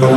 आज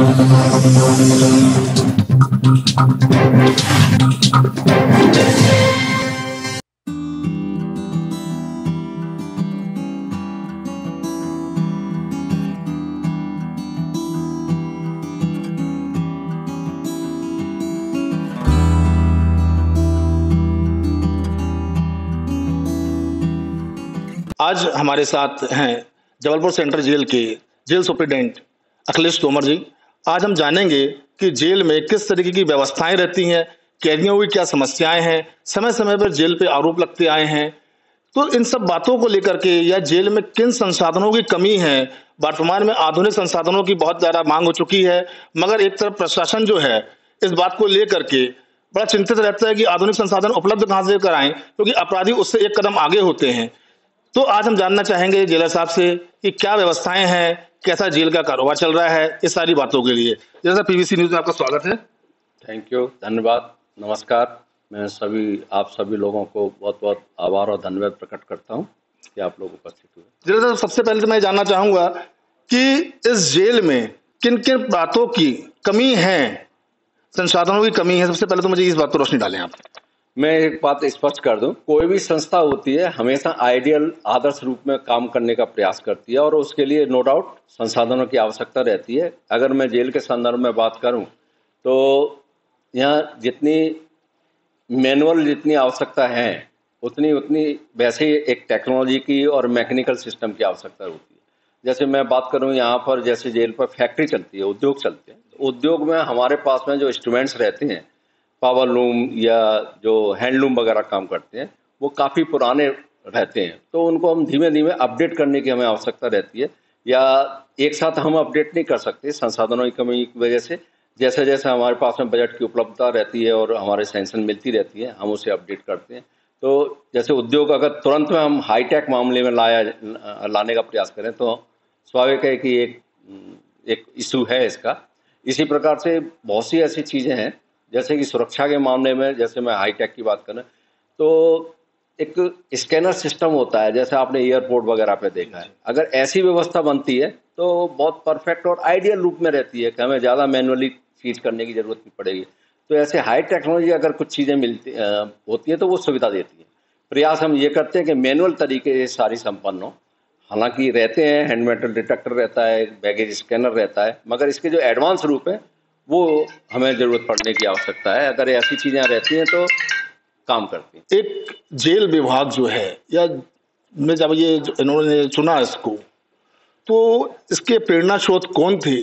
हमारे साथ हैं जबलपुर सेंट्रल जेल के जेल सुप्रिटेंडेंट अखिलेश तोमर जी। आज हम जानेंगे कि जेल में किस तरीके की व्यवस्थाएं रहती हैं, कैदियों की क्या समस्याएं हैं, समय समय पर जेल पे आरोप लगते आए हैं। तो इन सब बातों को लेकर के या जेल में किन संसाधनों की कमी है। वर्तमान में आधुनिक संसाधनों की बहुत ज्यादा मांग हो चुकी है, मगर एक तरफ प्रशासन जो है इस बात को लेकर के बड़ा चिंतित रहता है कि आधुनिक संसाधन उपलब्ध कहाँ से कराएं, क्योंकि अपराधी उससे एक कदम आगे होते हैं। तो आज हम जानना चाहेंगे जेलर साहब से कि क्या व्यवस्थाएं हैं, कैसा जेल का कारोबार चल रहा है। इस सारी बातों के लिए जैसा पीवीसी न्यूज में आपका स्वागत है। थैंक यू, धन्यवाद, नमस्कार। मैं आप सभी लोगों को बहुत बहुत आभार और धन्यवाद प्रकट करता हूं कि आप लोग उपस्थित हुए। जेलर साहब, सबसे पहले तो मैं जानना चाहूंगा कि इस जेल में किन किन बातों की कमी है, संसाधनों की कमी है। सबसे पहले तो मुझे इस बात पर रोशनी डालें आप। मैं एक बात स्पष्ट कर दूं, कोई भी संस्था होती है हमेशा आइडियल आदर्श रूप में काम करने का प्रयास करती है और उसके लिए नो डाउट संसाधनों की आवश्यकता रहती है। अगर मैं जेल के संदर्भ में बात करूं तो यहाँ जितनी मैनुअल जितनी आवश्यकता है उतनी उतनी वैसे ही एक टेक्नोलॉजी की और मैकेनिकल सिस्टम की आवश्यकता होती है। जैसे मैं बात करूं यहाँ पर, जैसे जेल पर फैक्ट्री चलती है, उद्योग चलते हैं, तो उद्योग में हमारे पास में जो इंस्ट्रूमेंट्स रहते हैं, पावर लूम या जो हैंडलूम वगैरह काम करते हैं, वो काफ़ी पुराने रहते हैं, तो उनको हम धीमे धीमे अपडेट करने की हमें आवश्यकता रहती है, या एक साथ हम अपडेट नहीं कर सकते संसाधनों की कमी की वजह से। जैसे जैसे हमारे पास में बजट की उपलब्धता रहती है और हमारे सैंक्शन मिलती रहती है, हम उसे अपडेट करते हैं। तो जैसे उद्योग अगर तुरंत में हम हाईटेक मामले में लाने का प्रयास करें तो स्वाभाविक है कि एक इशू है इसका। इसी प्रकार से बहुत सी ऐसी चीज़ें हैं, जैसे कि सुरक्षा के मामले में, जैसे मैं हाईटेक की बात करें तो एक स्कैनर सिस्टम होता है, जैसे आपने एयरपोर्ट वगैरह पे देखा है। अगर ऐसी व्यवस्था बनती है तो बहुत परफेक्ट और आइडियल रूप में रहती है कि हमें ज़्यादा मैनुअली चीज़ करने की जरूरत नहीं पड़ेगी। तो ऐसे हाई टेक्नोलॉजी अगर कुछ चीज़ें होती है तो वो सुविधा देती है। प्रयास हम ये करते हैं कि मैनुअल तरीके से सारी संपन्न हो। हालांकि रहते हैं, हैंड मेटल डिटेक्टर रहता है, बैगेज स्कैनर रहता है, मगर इसके जो एडवांस रूप है वो हमें जरूरत पड़ने की आवश्यकता है। अगर ऐसी चीजें रहती हैं तो काम करती हैं। एक जेल विभाग जो है, या मैं जब ये इन्होंने चुना इसको, तो इसके प्रेरणा स्रोत कौन थे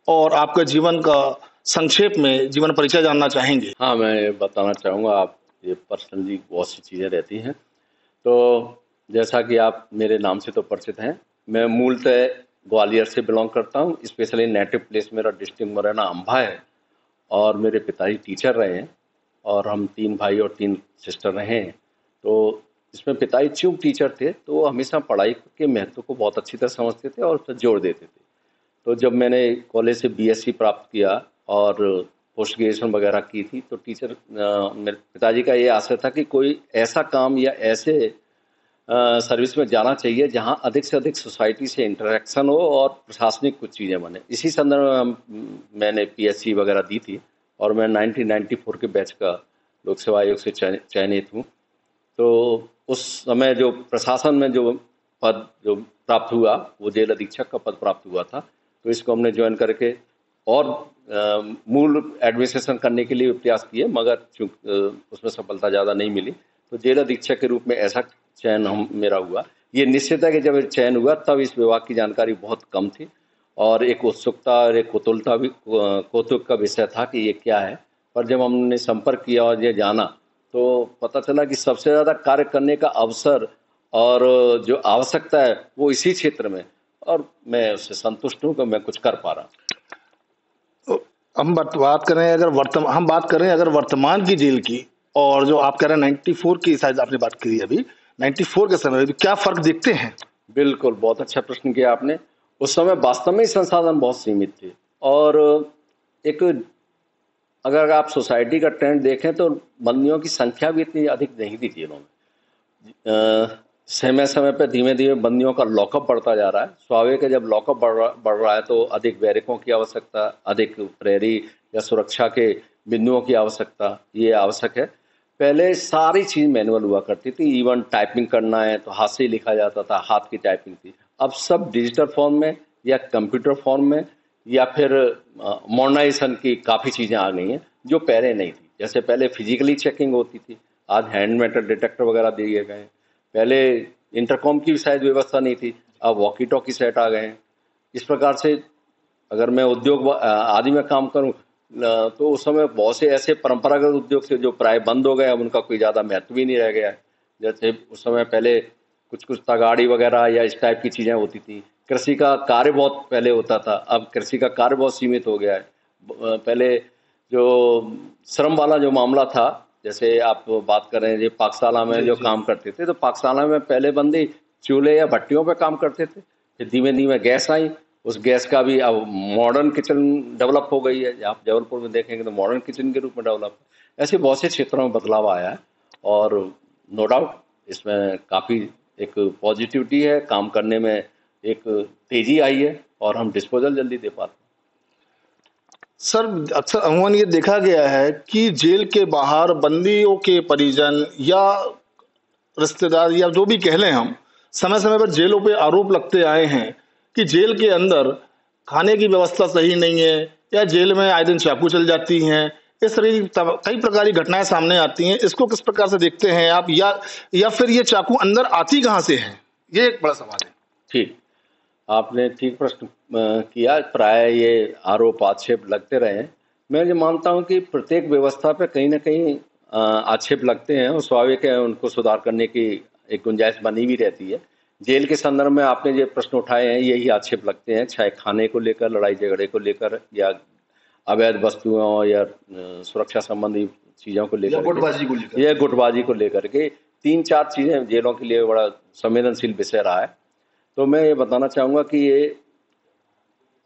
और आपका जीवन का संक्षेप में जीवन परिचय जानना चाहेंगे। हाँ, मैं बताना चाहूँगा। आप ये पर्सनली बहुत सी चीज़ें रहती हैं, तो जैसा कि आप मेरे नाम से तो परिचित हैं, मैं मूलतः ग्वालियर से बिलोंग करता हूँ। स्पेशली नेटिव प्लेस मेरा डिस्ट्रिक्ट मुरैना अम्बा है और मेरे पिताजी टीचर रहे हैं और हम 3 भाई और 3 सिस्टर रहे हैं। तो इसमें पिताजी चूँकि टीचर थे तो वो हमेशा पढ़ाई के महत्व को बहुत अच्छी तरह समझते थे और उस पर जोर देते थे। तो जब मैंने कॉलेज से बीएससी प्राप्त किया और पोस्ट ग्रेजुएशन वगैरह की थी, तो मेरे पिताजी का ये आशय था कि कोई ऐसा काम या ऐसे सर्विस में जाना चाहिए जहां अधिक से अधिक सोसाइटी से इंटरेक्शन हो और प्रशासनिक कुछ चीज़ें बने। इसी संदर्भ में मैंने पीएससी वगैरह दी थी और मैं 1994 के बैच का लोक सेवा आयोग से चयनित हूँ। तो उस समय जो प्रशासन में जो पद जो प्राप्त हुआ वो जेल अधीक्षक का पद प्राप्त हुआ था। तो इसको हमने ज्वाइन करके और मूल एडमिनिस्ट्रेशन करने के लिए प्रयास किए, मगर उसमें सफलता ज़्यादा नहीं मिली। तो जेल अधीक्षक के रूप में ऐसा चयन मेरा हुआ। ये निश्चित है कि जब चयन हुआ तब इस विभाग की जानकारी बहुत कम थी और एक उत्सुकता और एक कौतुक का विषय था कि ये क्या है। पर जब हमने संपर्क किया और ये जाना तो पता चला कि सबसे ज़्यादा कार्य करने का अवसर और जो आवश्यकता है वो इसी क्षेत्र में, और मैं उससे संतुष्ट हूँ कि मैं कुछ कर पा रहा हूँ। हम बात करें अगर वर्तमान की जेल की, और जो आप कह रहे हैं 94 की शायद आपने बात करी अभी, 94 के समय में क्या फर्क देखते हैं। बिल्कुल, बहुत अच्छा प्रश्न किया आपने। उस समय वास्तव में संसाधन बहुत सीमित थे और एक अगर आप सोसाइटी का ट्रेंड देखें तो बंदियों की संख्या भी इतनी अधिक नहीं थी जेलों में। समय समय पे धीमे धीमे बंदियों का लॉकअप बढ़ता जा रहा है। स्वाभाविक है, जब लॉकअप बढ़ रहा है तो अधिक बैरकों की आवश्यकता, अधिक प्रहरी या सुरक्षा के बिंदुओं की आवश्यकता, ये आवश्यक है। पहले सारी चीज़ मैनुअल हुआ करती थी, इवन टाइपिंग करना है तो हाथ से ही लिखा जाता था, हाथ की टाइपिंग थी। अब सब डिजिटल फॉर्म में या कंप्यूटर फॉर्म में या फिर मॉडर्नाइजेशन की काफ़ी चीज़ें आ गई हैं जो पहले नहीं थी। जैसे पहले फिजिकली चेकिंग होती थी, आज हैंड मेटल डिटेक्टर वगैरह दिए गए हैं। पहले इंटरकॉम की भी शायद व्यवस्था नहीं थी, अब वॉकी टॉकी सेट आ गए हैं। इस प्रकार से अगर मैं उद्योग आदि में काम करूं तो उस समय बहुत से ऐसे परंपरागत उद्योग थे जो प्राय बंद हो गए, अब उनका कोई ज़्यादा महत्व भी नहीं रह गया है। जैसे उस समय पहले कुछ कुछ तगाड़ी वगैरह या इस टाइप की चीज़ें होती थी। कृषि का कार्य बहुत पहले होता था, अब कृषि का कार्य बहुत सीमित हो गया है। पहले जो श्रम वाला जो मामला था, जैसे आप बात कर रहे हैं, जो पाकशाला में जो काम करते थे, तो पाकशाला में पहले बंदे चूल्हे या भट्टियों पे काम करते थे, फिर धीमे धीमे गैस आई। उस गैस का भी अब मॉडर्न किचन डेवलप हो गई है। आप जबलपुर में देखेंगे तो मॉडर्न किचन के रूप में डेवलप, ऐसे बहुत से क्षेत्रों में बदलाव आया है। और नो डाउट इसमें काफ़ी एक पॉजिटिविटी है, काम करने में एक तेजी आई है और हम डिस्पोजल जल्दी दे पाते हैं। सर, अक्सर अमूमन ये देखा गया है कि जेल के बाहर बंदियों के परिजन या रिश्तेदार या जो भी कह लें हम, समय समय पर जेलों पे आरोप लगते आए हैं कि जेल के अंदर खाने की व्यवस्था सही नहीं है या जेल में आए दिन चाकू चल जाती हैं। इस तरह की कई प्रकार की घटनाएं सामने आती हैं। इसको किस प्रकार से देखते हैं आप, या फिर ये चाकू अंदर आती कहाँ से है? ये एक बड़ा सवाल है। ठीक, आपने ठीक प्रश्न किया। प्राय ये आरोप आक्षेप लगते रहे हैं। मैं ये मानता हूं कि प्रत्येक व्यवस्था पे कहीं ना कहीं आक्षेप लगते हैं और स्वाभाविक है, उनको सुधार करने की एक गुंजाइश बनी भी रहती है। जेल के संदर्भ में आपने जो प्रश्न उठाए हैं, यही आक्षेप लगते हैं, चाहे खाने को लेकर, लड़ाई झगड़े को लेकर, या अवैध वस्तुओं या सुरक्षा संबंधी चीज़ों को लेकर, या गुटबाजी को लेकर के। 3-4 चीज़ें जेलों के लिए बड़ा संवेदनशील विषय रहा है। तो मैं ये बताना चाहूँगा कि ये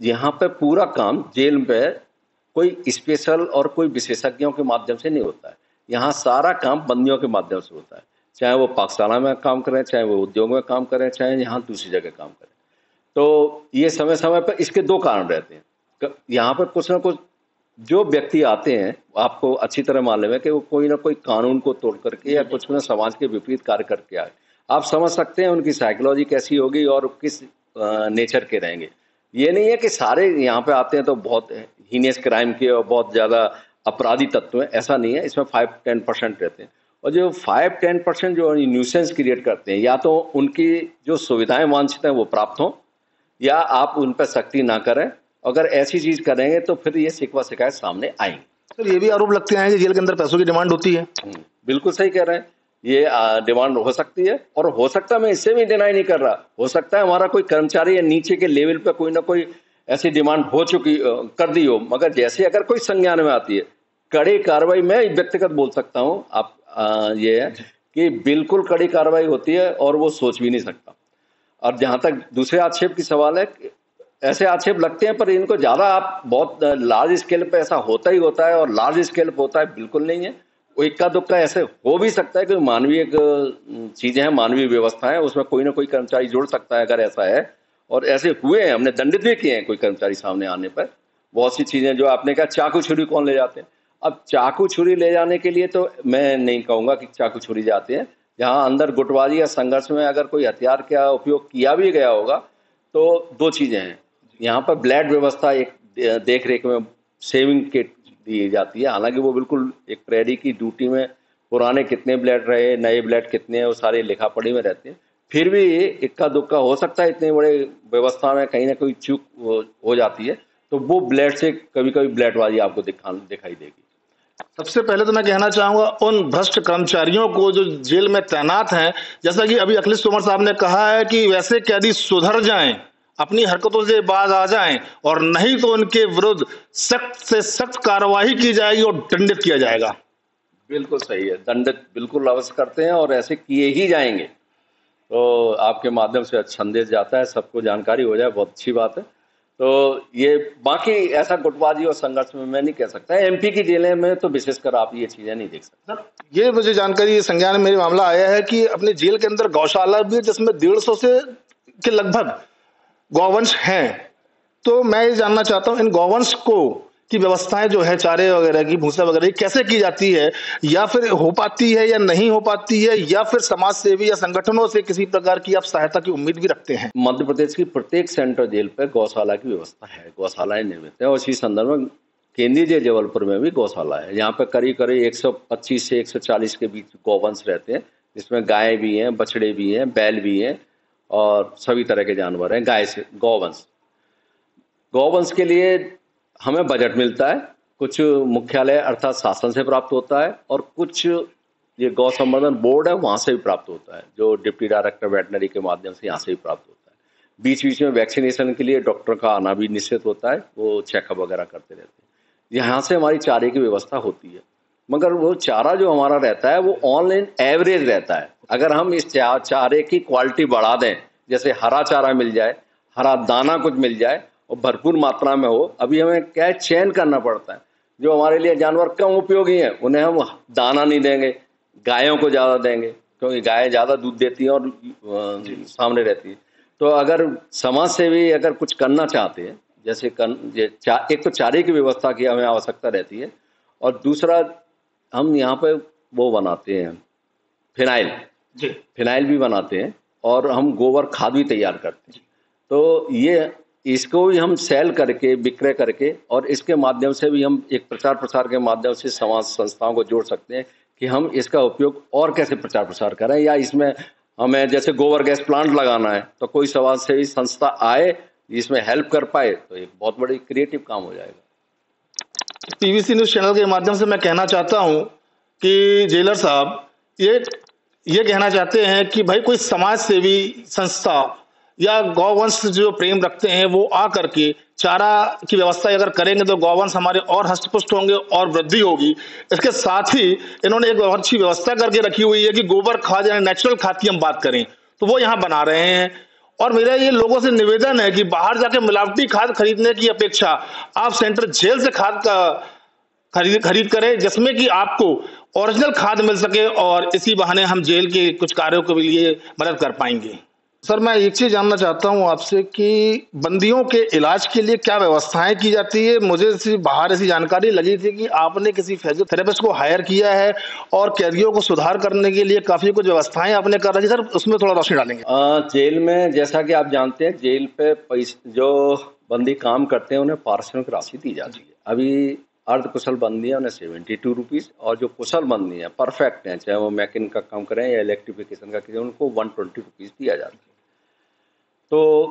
यहाँ पे पूरा काम जेल पे कोई स्पेशल और कोई विशेषज्ञों के माध्यम से नहीं होता है। यहाँ सारा काम बंदियों के माध्यम से होता है, चाहे वो पाकशाला में काम करें, चाहे वो उद्योग में काम करें, चाहे यहाँ दूसरी जगह काम करें। तो ये समय समय पर इसके 2 कारण रहते हैं। यहाँ पर कुछ ना कुछ जो व्यक्ति आते हैं, आपको अच्छी तरह मालूम है कि वो कोई ना कोई कानून को तोड़ करके या कुछ ना समाज के विपरीत कार्य करके आए। आप समझ सकते हैं उनकी साइकोलॉजी कैसी होगी और किस नेचर के रहेंगे। ये नहीं है कि सारे यहाँ पे आते हैं तो बहुत हीनियस क्राइम के और बहुत ज़्यादा अपराधी तत्व हैं, ऐसा नहीं है। इसमें 5-10% रहते हैं, और जो 5-10% जो न्यूसेंस क्रिएट करते हैं, या तो उनकी जो सुविधाएं वांछित हैं वो प्राप्त हों, या आप उन पर सख्ती ना करें। अगर ऐसी चीज करेंगे तो फिर ये शिकवा शिकायत सामने आएंगी। सर, ये भी आरोप लगते हैं कि जेल के अंदर पैसों की डिमांड होती है। बिल्कुल सही कह रहे हैं, ये डिमांड हो सकती है, और हो सकता है, मैं इससे भी डिनाई नहीं कर रहा, हो सकता है हमारा कोई कर्मचारी या नीचे के लेवल पे कोई ना कोई ऐसी डिमांड हो चुकी कर दी हो, मगर जैसे अगर कोई संज्ञान में आती है, कड़ी कार्रवाई, मैं व्यक्तिगत बोल सकता हूँ, आप ये है कि बिल्कुल कड़ी कार्रवाई होती है और वो सोच भी नहीं सकता। और जहां तक दूसरे आक्षेप की सवाल है, ऐसे आक्षेप लगते हैं पर इनको ज्यादा आप बहुत लार्ज स्केल पे ऐसा होता ही होता है, और लार्ज स्केल पे होता है बिल्कुल नहीं है। वो इक्का दुक्का ऐसे हो भी सकता है कि मानवीय चीजें हैं, मानवीय व्यवस्था है, उसमें कोई ना कोई कर्मचारी जुड़ सकता है अगर ऐसा है। और ऐसे हुए हैं, हमने दंडित भी किए हैं कोई कर्मचारी सामने आने पर। बहुत सी चीजें जो आपने कहा, चाकू छुरी कौन ले जाते हैं, अब चाकू छुरी ले जाने के लिए तो मैं नहीं कहूंगा कि चाकू छुरी जाते हैं। जहां अंदर गुटबाजी या संघर्ष में अगर कोई हथियार का उपयोग किया भी गया होगा तो 2 चीजें हैं। यहाँ पर ब्लड व्यवस्था एक देख रेख में सेविंग किट दी जाती है, हालांकि वो बिल्कुल एक प्रहरी की ड्यूटी में पुराने कितने ब्लड रहे, नए ब्लड कितने हैं, वो सारे लिखा पढ़ी में रहते हैं। फिर भी इक्का दुक्का हो सकता है, इतने बड़े व्यवस्था में कहीं ना कोई चूक हो जाती है, तो वो ब्लड से कभी कभी ब्लडबाजी आपको दिखाई देगी। सबसे पहले तो मैं कहना चाहूंगा उन भ्रष्ट कर्मचारियों को जो जेल में तैनात हैं, जैसा कि अभी अखिलेश तोमर साहब ने कहा है कि वैसे कैदी सुधर जाएं, अपनी हरकतों से बाज आ जाएं, और नहीं तो उनके विरुद्ध सख्त से सख्त कार्रवाई की जाएगी और दंडित किया जाएगा। बिल्कुल सही है, दंडित बिल्कुल अवश्य करते हैं और ऐसे किए ही जाएंगे। तो आपके माध्यम से संदेश जाता है, सबको जानकारी हो जाए, बहुत अच्छी बात है। तो ये बाकी ऐसा गुटबाजी और संघर्ष में मैं नहीं कह सकता। एमपी की जेलें में तो विशेषकर आप ये चीजें नहीं देख सकते। सर ये मुझे जानकारी संज्ञान में मेरे मामला आया है कि अपने जेल के अंदर गौशाला भी है जिसमें 150 से के लगभग गौवंश हैं। तो मैं ये जानना चाहता हूँ इन गौवंश को की व्यवस्थाएं जो है चारे वगैरह की भूसा वगैरह की कैसे की जाती है, या फिर हो पाती है या नहीं हो पाती है, या फिर समाज सेवी या संगठनों से किसी प्रकार की आप सहायता की उम्मीद भी रखते हैं? मध्य प्रदेश की प्रत्येक सेंट्रल जेल पे गौशाला की व्यवस्था है, गौशालाएं निर्मित है। और इसी संदर्भ में केंद्रीय जेल जबलपुर में भी गौशाला है। यहाँ पे करीब करीब 125 से 140 के बीच गौवंश रहते हैं, जिसमें गायें भी हैं, बछड़े भी हैं, बैल भी हैं और सभी तरह के जानवर हैं। गाय से गौवंश के लिए हमें बजट मिलता है, कुछ मुख्यालय अर्थात शासन से प्राप्त होता है और कुछ ये गौ संवर्धन बोर्ड है वहां से भी प्राप्त होता है, जो डिप्टी डायरेक्टर वेटनरी के माध्यम से यहाँ से भी प्राप्त होता है। बीच बीच में वैक्सीनेशन के लिए डॉक्टर का आना भी निश्चित होता है, वो चेकअप वगैरह करते रहते हैं। यहाँ से हमारी चारे की व्यवस्था होती है, मगर वो चारा जो हमारा रहता है वो ऑनलाइन एवरेज रहता है। अगर हम इस चारे की क्वालिटी बढ़ा दें, जैसे हरा चारा मिल जाए, हरा दाना कुछ मिल जाए और भरपूर मात्रा में हो। अभी हमें क्या है, चयन करना पड़ता है। जो हमारे लिए जानवर कम उपयोगी हैं उन्हें हम दाना नहीं देंगे, गायों को ज़्यादा देंगे, क्योंकि गायें ज़्यादा दूध देती हैं और सामने रहती है। तो अगर समाज सेवी अगर कुछ करना चाहते हैं, जैसे एक तो चारे की व्यवस्था की हमें आवश्यकता रहती है, और दूसरा हम यहाँ पे वो बनाते हैं फिनाइल भी बनाते हैं और हम गोबर खाद भी तैयार करते हैं। तो ये इसको भी हम सेल करके विक्रय करके और इसके माध्यम से भी हम एक प्रचार प्रसार के माध्यम से समाज संस्थाओं को जोड़ सकते हैं कि हम इसका उपयोग और कैसे प्रचार प्रसार करें। या इसमें हमें जैसे गोबर गैस प्लांट लगाना है तो कोई समाज सेवी संस्था आए इसमें हेल्प कर पाए तो एक बहुत बड़ी क्रिएटिव काम हो जाएगा। पीवीसी न्यूज चैनल के माध्यम से मैं कहना चाहता हूं कि जेलर साहब ये कहना चाहते हैं कि भाई कोई समाज सेवी संस्था या गौवंश जो प्रेम रखते हैं वो आ करके चारा की व्यवस्था अगर करेंगे तो गौवंश हमारे और हष्टपुष्ट होंगे और वृद्धि होगी। इसके साथ ही इन्होंने एक बहुत अच्छी व्यवस्था करके रखी हुई है कि गोबर खाद यानी नेचुरल खाद की हम बात करें तो वो यहाँ बना रहे हैं। और मेरा ये लोगों से निवेदन है कि बाहर जाके मिलावटी खाद खरीदने की अपेक्षा आप सेंट्रल जेल से खाद का खरीद करें, जिसमें कि आपको ओरिजिनल खाद मिल सके और इसी बहाने हम जेल के कुछ कार्यों के लिए मदद कर पाएंगे। सर मैं एक चीज जानना चाहता हूं आपसे कि बंदियों के इलाज के लिए क्या व्यवस्थाएं की जाती है? मुझे बाहर ऐसी जानकारी लगी थी कि आपने किसी फिजियोथेरेपिस्ट को हायर किया है और कैदियों को सुधार करने के लिए काफी कुछ व्यवस्थाएं आपने कर रखी। सर उसमें थोड़ा रोशनी डालेंगे? जेल में जैसा कि आप जानते हैं, जेल पे जो बंदी काम करते हैं उन्हें पारिश्रमिक राशि दी जाती है। अभी अर्ध कुशल बंदी है उन्हें 72 रुपीज़, और जो कुशल बंदी है परफेक्ट हैं, चाहे वो मैकेनिक का काम करें या इलेक्ट्रिफिकेशन का करें, उनको 120 रुपीज़ दिया जाता है। तो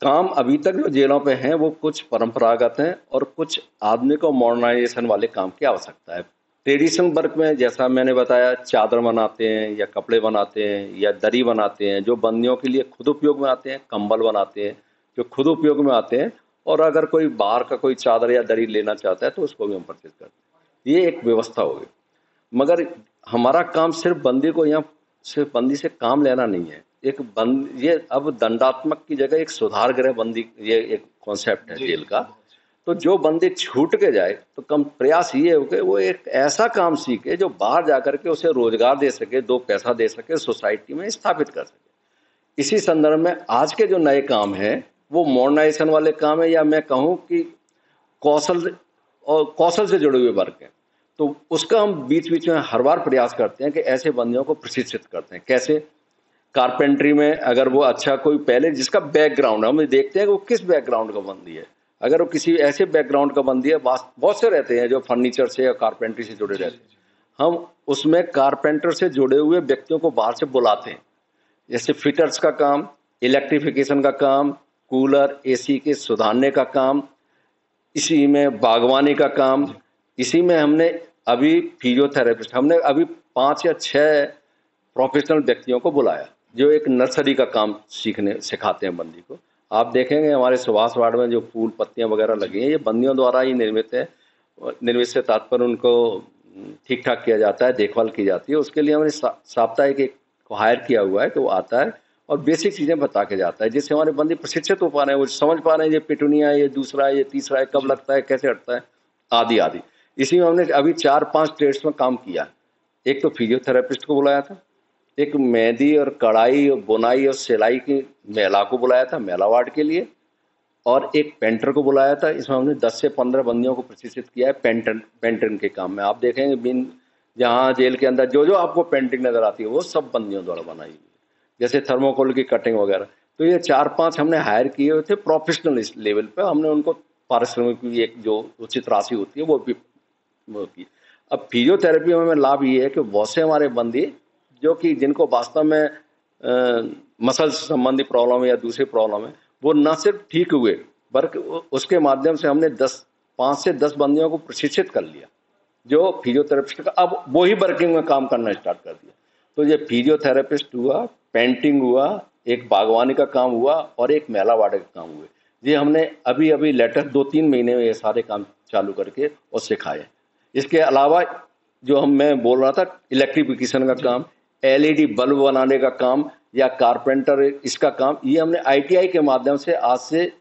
काम अभी तक जो जेलों पे हैं वो कुछ परंपरागत हैं और कुछ आधुनिक और मॉडर्नाइजेशन वाले काम की आवश्यकता है। ट्रेडिशनल वर्क में जैसा मैंने बताया, चादर बनाते हैं या कपड़े बनाते हैं या दरी बनाते हैं जो बंदियों के लिए खुद उपयोग में आते हैं, कंबल बनाते हैं जो खुद उपयोग में आते हैं, और अगर कोई बाहर का कोई चादर या दरी लेना चाहता है तो उसको भी हम परचेज करते हैं। ये एक व्यवस्था होगी। मगर हमारा काम सिर्फ बंदी को यहाँ सिर्फ बंदी से काम लेना नहीं है। ये अब दंडात्मक की जगह एक सुधार गृह बंदी, ये एक कॉन्सेप्ट है जेल का। तो जो बंदी छूट के जाए तो कम प्रयास ये हो कि वो एक ऐसा काम सीखे जो बाहर जाकर के उसे रोजगार दे सके, 2 पैसा दे सके, सोसाइटी में स्थापित कर सके। इसी संदर्भ में आज के जो नए काम हैं वो मॉडर्नाइजेशन वाले काम है, या मैं कहूँ कि कौशल से जुड़े हुए वर्क हैं। तो उसका हम बीच बीच में हर बार प्रयास करते हैं कि ऐसे बंदियों को प्रशिक्षित करते हैं। कैसे? कारपेंट्री में अगर वो अच्छा कोई पहले जिसका बैकग्राउंड है, हम देखते हैं कि वो किस बैकग्राउंड का बंदी है। अगर वो किसी ऐसे बैकग्राउंड का बंदी है, बहुत से रहते हैं जो फर्नीचर से या कारपेंट्री से जुड़े रहते हैं, हम उसमें कारपेंटर से जुड़े हुए व्यक्तियों को बाहर से बुलाते हैं। जैसे फिटर्स का काम, इलेक्ट्रिफिकेशन का काम, कूलर एसी के सुधारने का काम, इसी में बागवानी का काम, इसी में हमने अभी फिजियोथेरेपिस्ट, हमने अभी 5 या 6 प्रोफेशनल व्यक्तियों को बुलाया जो एक नर्सरी का काम सिखाते हैं बंदी को। आप देखेंगे हमारे सुभाष वार्ड में जो फूल पत्तियां वगैरह लगी हैं ये बंदियों द्वारा ही निर्मित है। निर्मित से तात्पर्य उनको ठीक ठाक किया जाता है, देखभाल की जाती है। उसके लिए हमने साप्ताहिक एक को हायर किया हुआ है कि वो आता है और बेसिक चीजें बता के जाता है, जिससे हमारे बंदी प्रशिक्षित हो पा रहे हैं, वो समझ पा रहे हैं ये पिटूनिया, ये दूसरा है, ये तीसरा है, कब लगता है, कैसे हटता है, आदि आदि। इसी में हमने अभी 4-5 ट्रेड्स में काम किया। एक तो फिजियोथेरेपिस्ट को बुलाया था, एक मेहंदी और कढ़ाई और बुनाई और सिलाई की महिला को बुलाया था महिला वार्ड के लिए, और एक पेंटर को बुलाया था। इसमें हमने 10 से 15 बंदियों को प्रशिक्षित किया है पेंटर के काम में। आप देखेंगे बिन जहाँ जेल के अंदर जो जो आपको पेंटिंग नजर आती है वो सब बंदियों द्वारा बनाई हुई है, जैसे थर्मोकोल की कटिंग वगैरह। तो ये 4-5 हमने हायर किए हुए थे प्रोफेशनल लेवल पे। हमने उनको पारिश्रमिक की एक जो उचित राशि होती है वो भी वो की। अब फिजियोथेरेपी में लाभ ये है कि बहुत से हमारे बंदी जो कि जिनको वास्तव में मसल संबंधी प्रॉब्लम है या दूसरी प्रॉब्लम है, वो न सिर्फ ठीक हुए बल्कि उसके माध्यम से हमने 5 से 10 बंदियों को प्रशिक्षित कर लिया जो फिजियोथेरेपिस्ट का, अब वो ही वर्किंग में काम करना स्टार्ट कर दिया। तो ये फिजियोथेरेपिस्ट हुआ, पेंटिंग हुआ, एक बागवानी का काम हुआ और एक महिला वार्ड का काम हुए। ये हमने अभी अभी लेटेस्ट 2-3 महीने में ये सारे काम चालू करके और सिखाए। इसके अलावा जो मैं बोल रहा था इलेक्ट्रिफिकेशन का काम, एलईडी बल्ब बनाने का काम या कारपेंटर इसका काम, ये हमने आईटीआई के माध्यम से आज से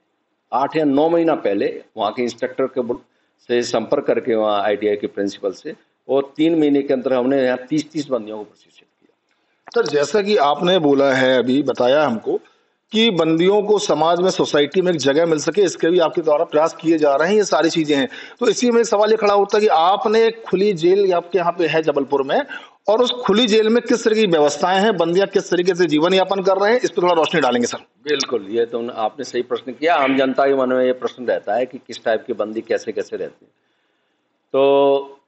8 या 9 महीना पहले वहाँ के इंस्ट्रक्टर के से संपर्क करके वहाँ आईटीआई के प्रिंसिपल से, और 3 महीने के अंदर हमने यहाँ 30-30 बंदियों को प्रशिक्षित किया। सर जैसा कि आपने बोला है, अभी बताया हमको कि बंदियों को समाज में, सोसाइटी में एक जगह मिल सके, इसके भी आपके द्वारा प्रयास किए जा रहे हैं, ये सारी चीजें हैं। तो इसी में एक सवाल ये खड़ा होता है कि आपने एक खुली जेल आपके यहाँ पे है जबलपुर में, और उस खुली जेल में किस तरह की व्यवस्थाएं हैं, बंदियां किस तरीके से जीवन यापन कर रहे हैं, इस पर थोड़ा रोशनी डालेंगे सर। बिल्कुल, ये तो आपने सही प्रश्न किया। आम जनता के मन में ये प्रश्न रहता है कि किस टाइप के बंदी कैसे कैसे रहते हैं। तो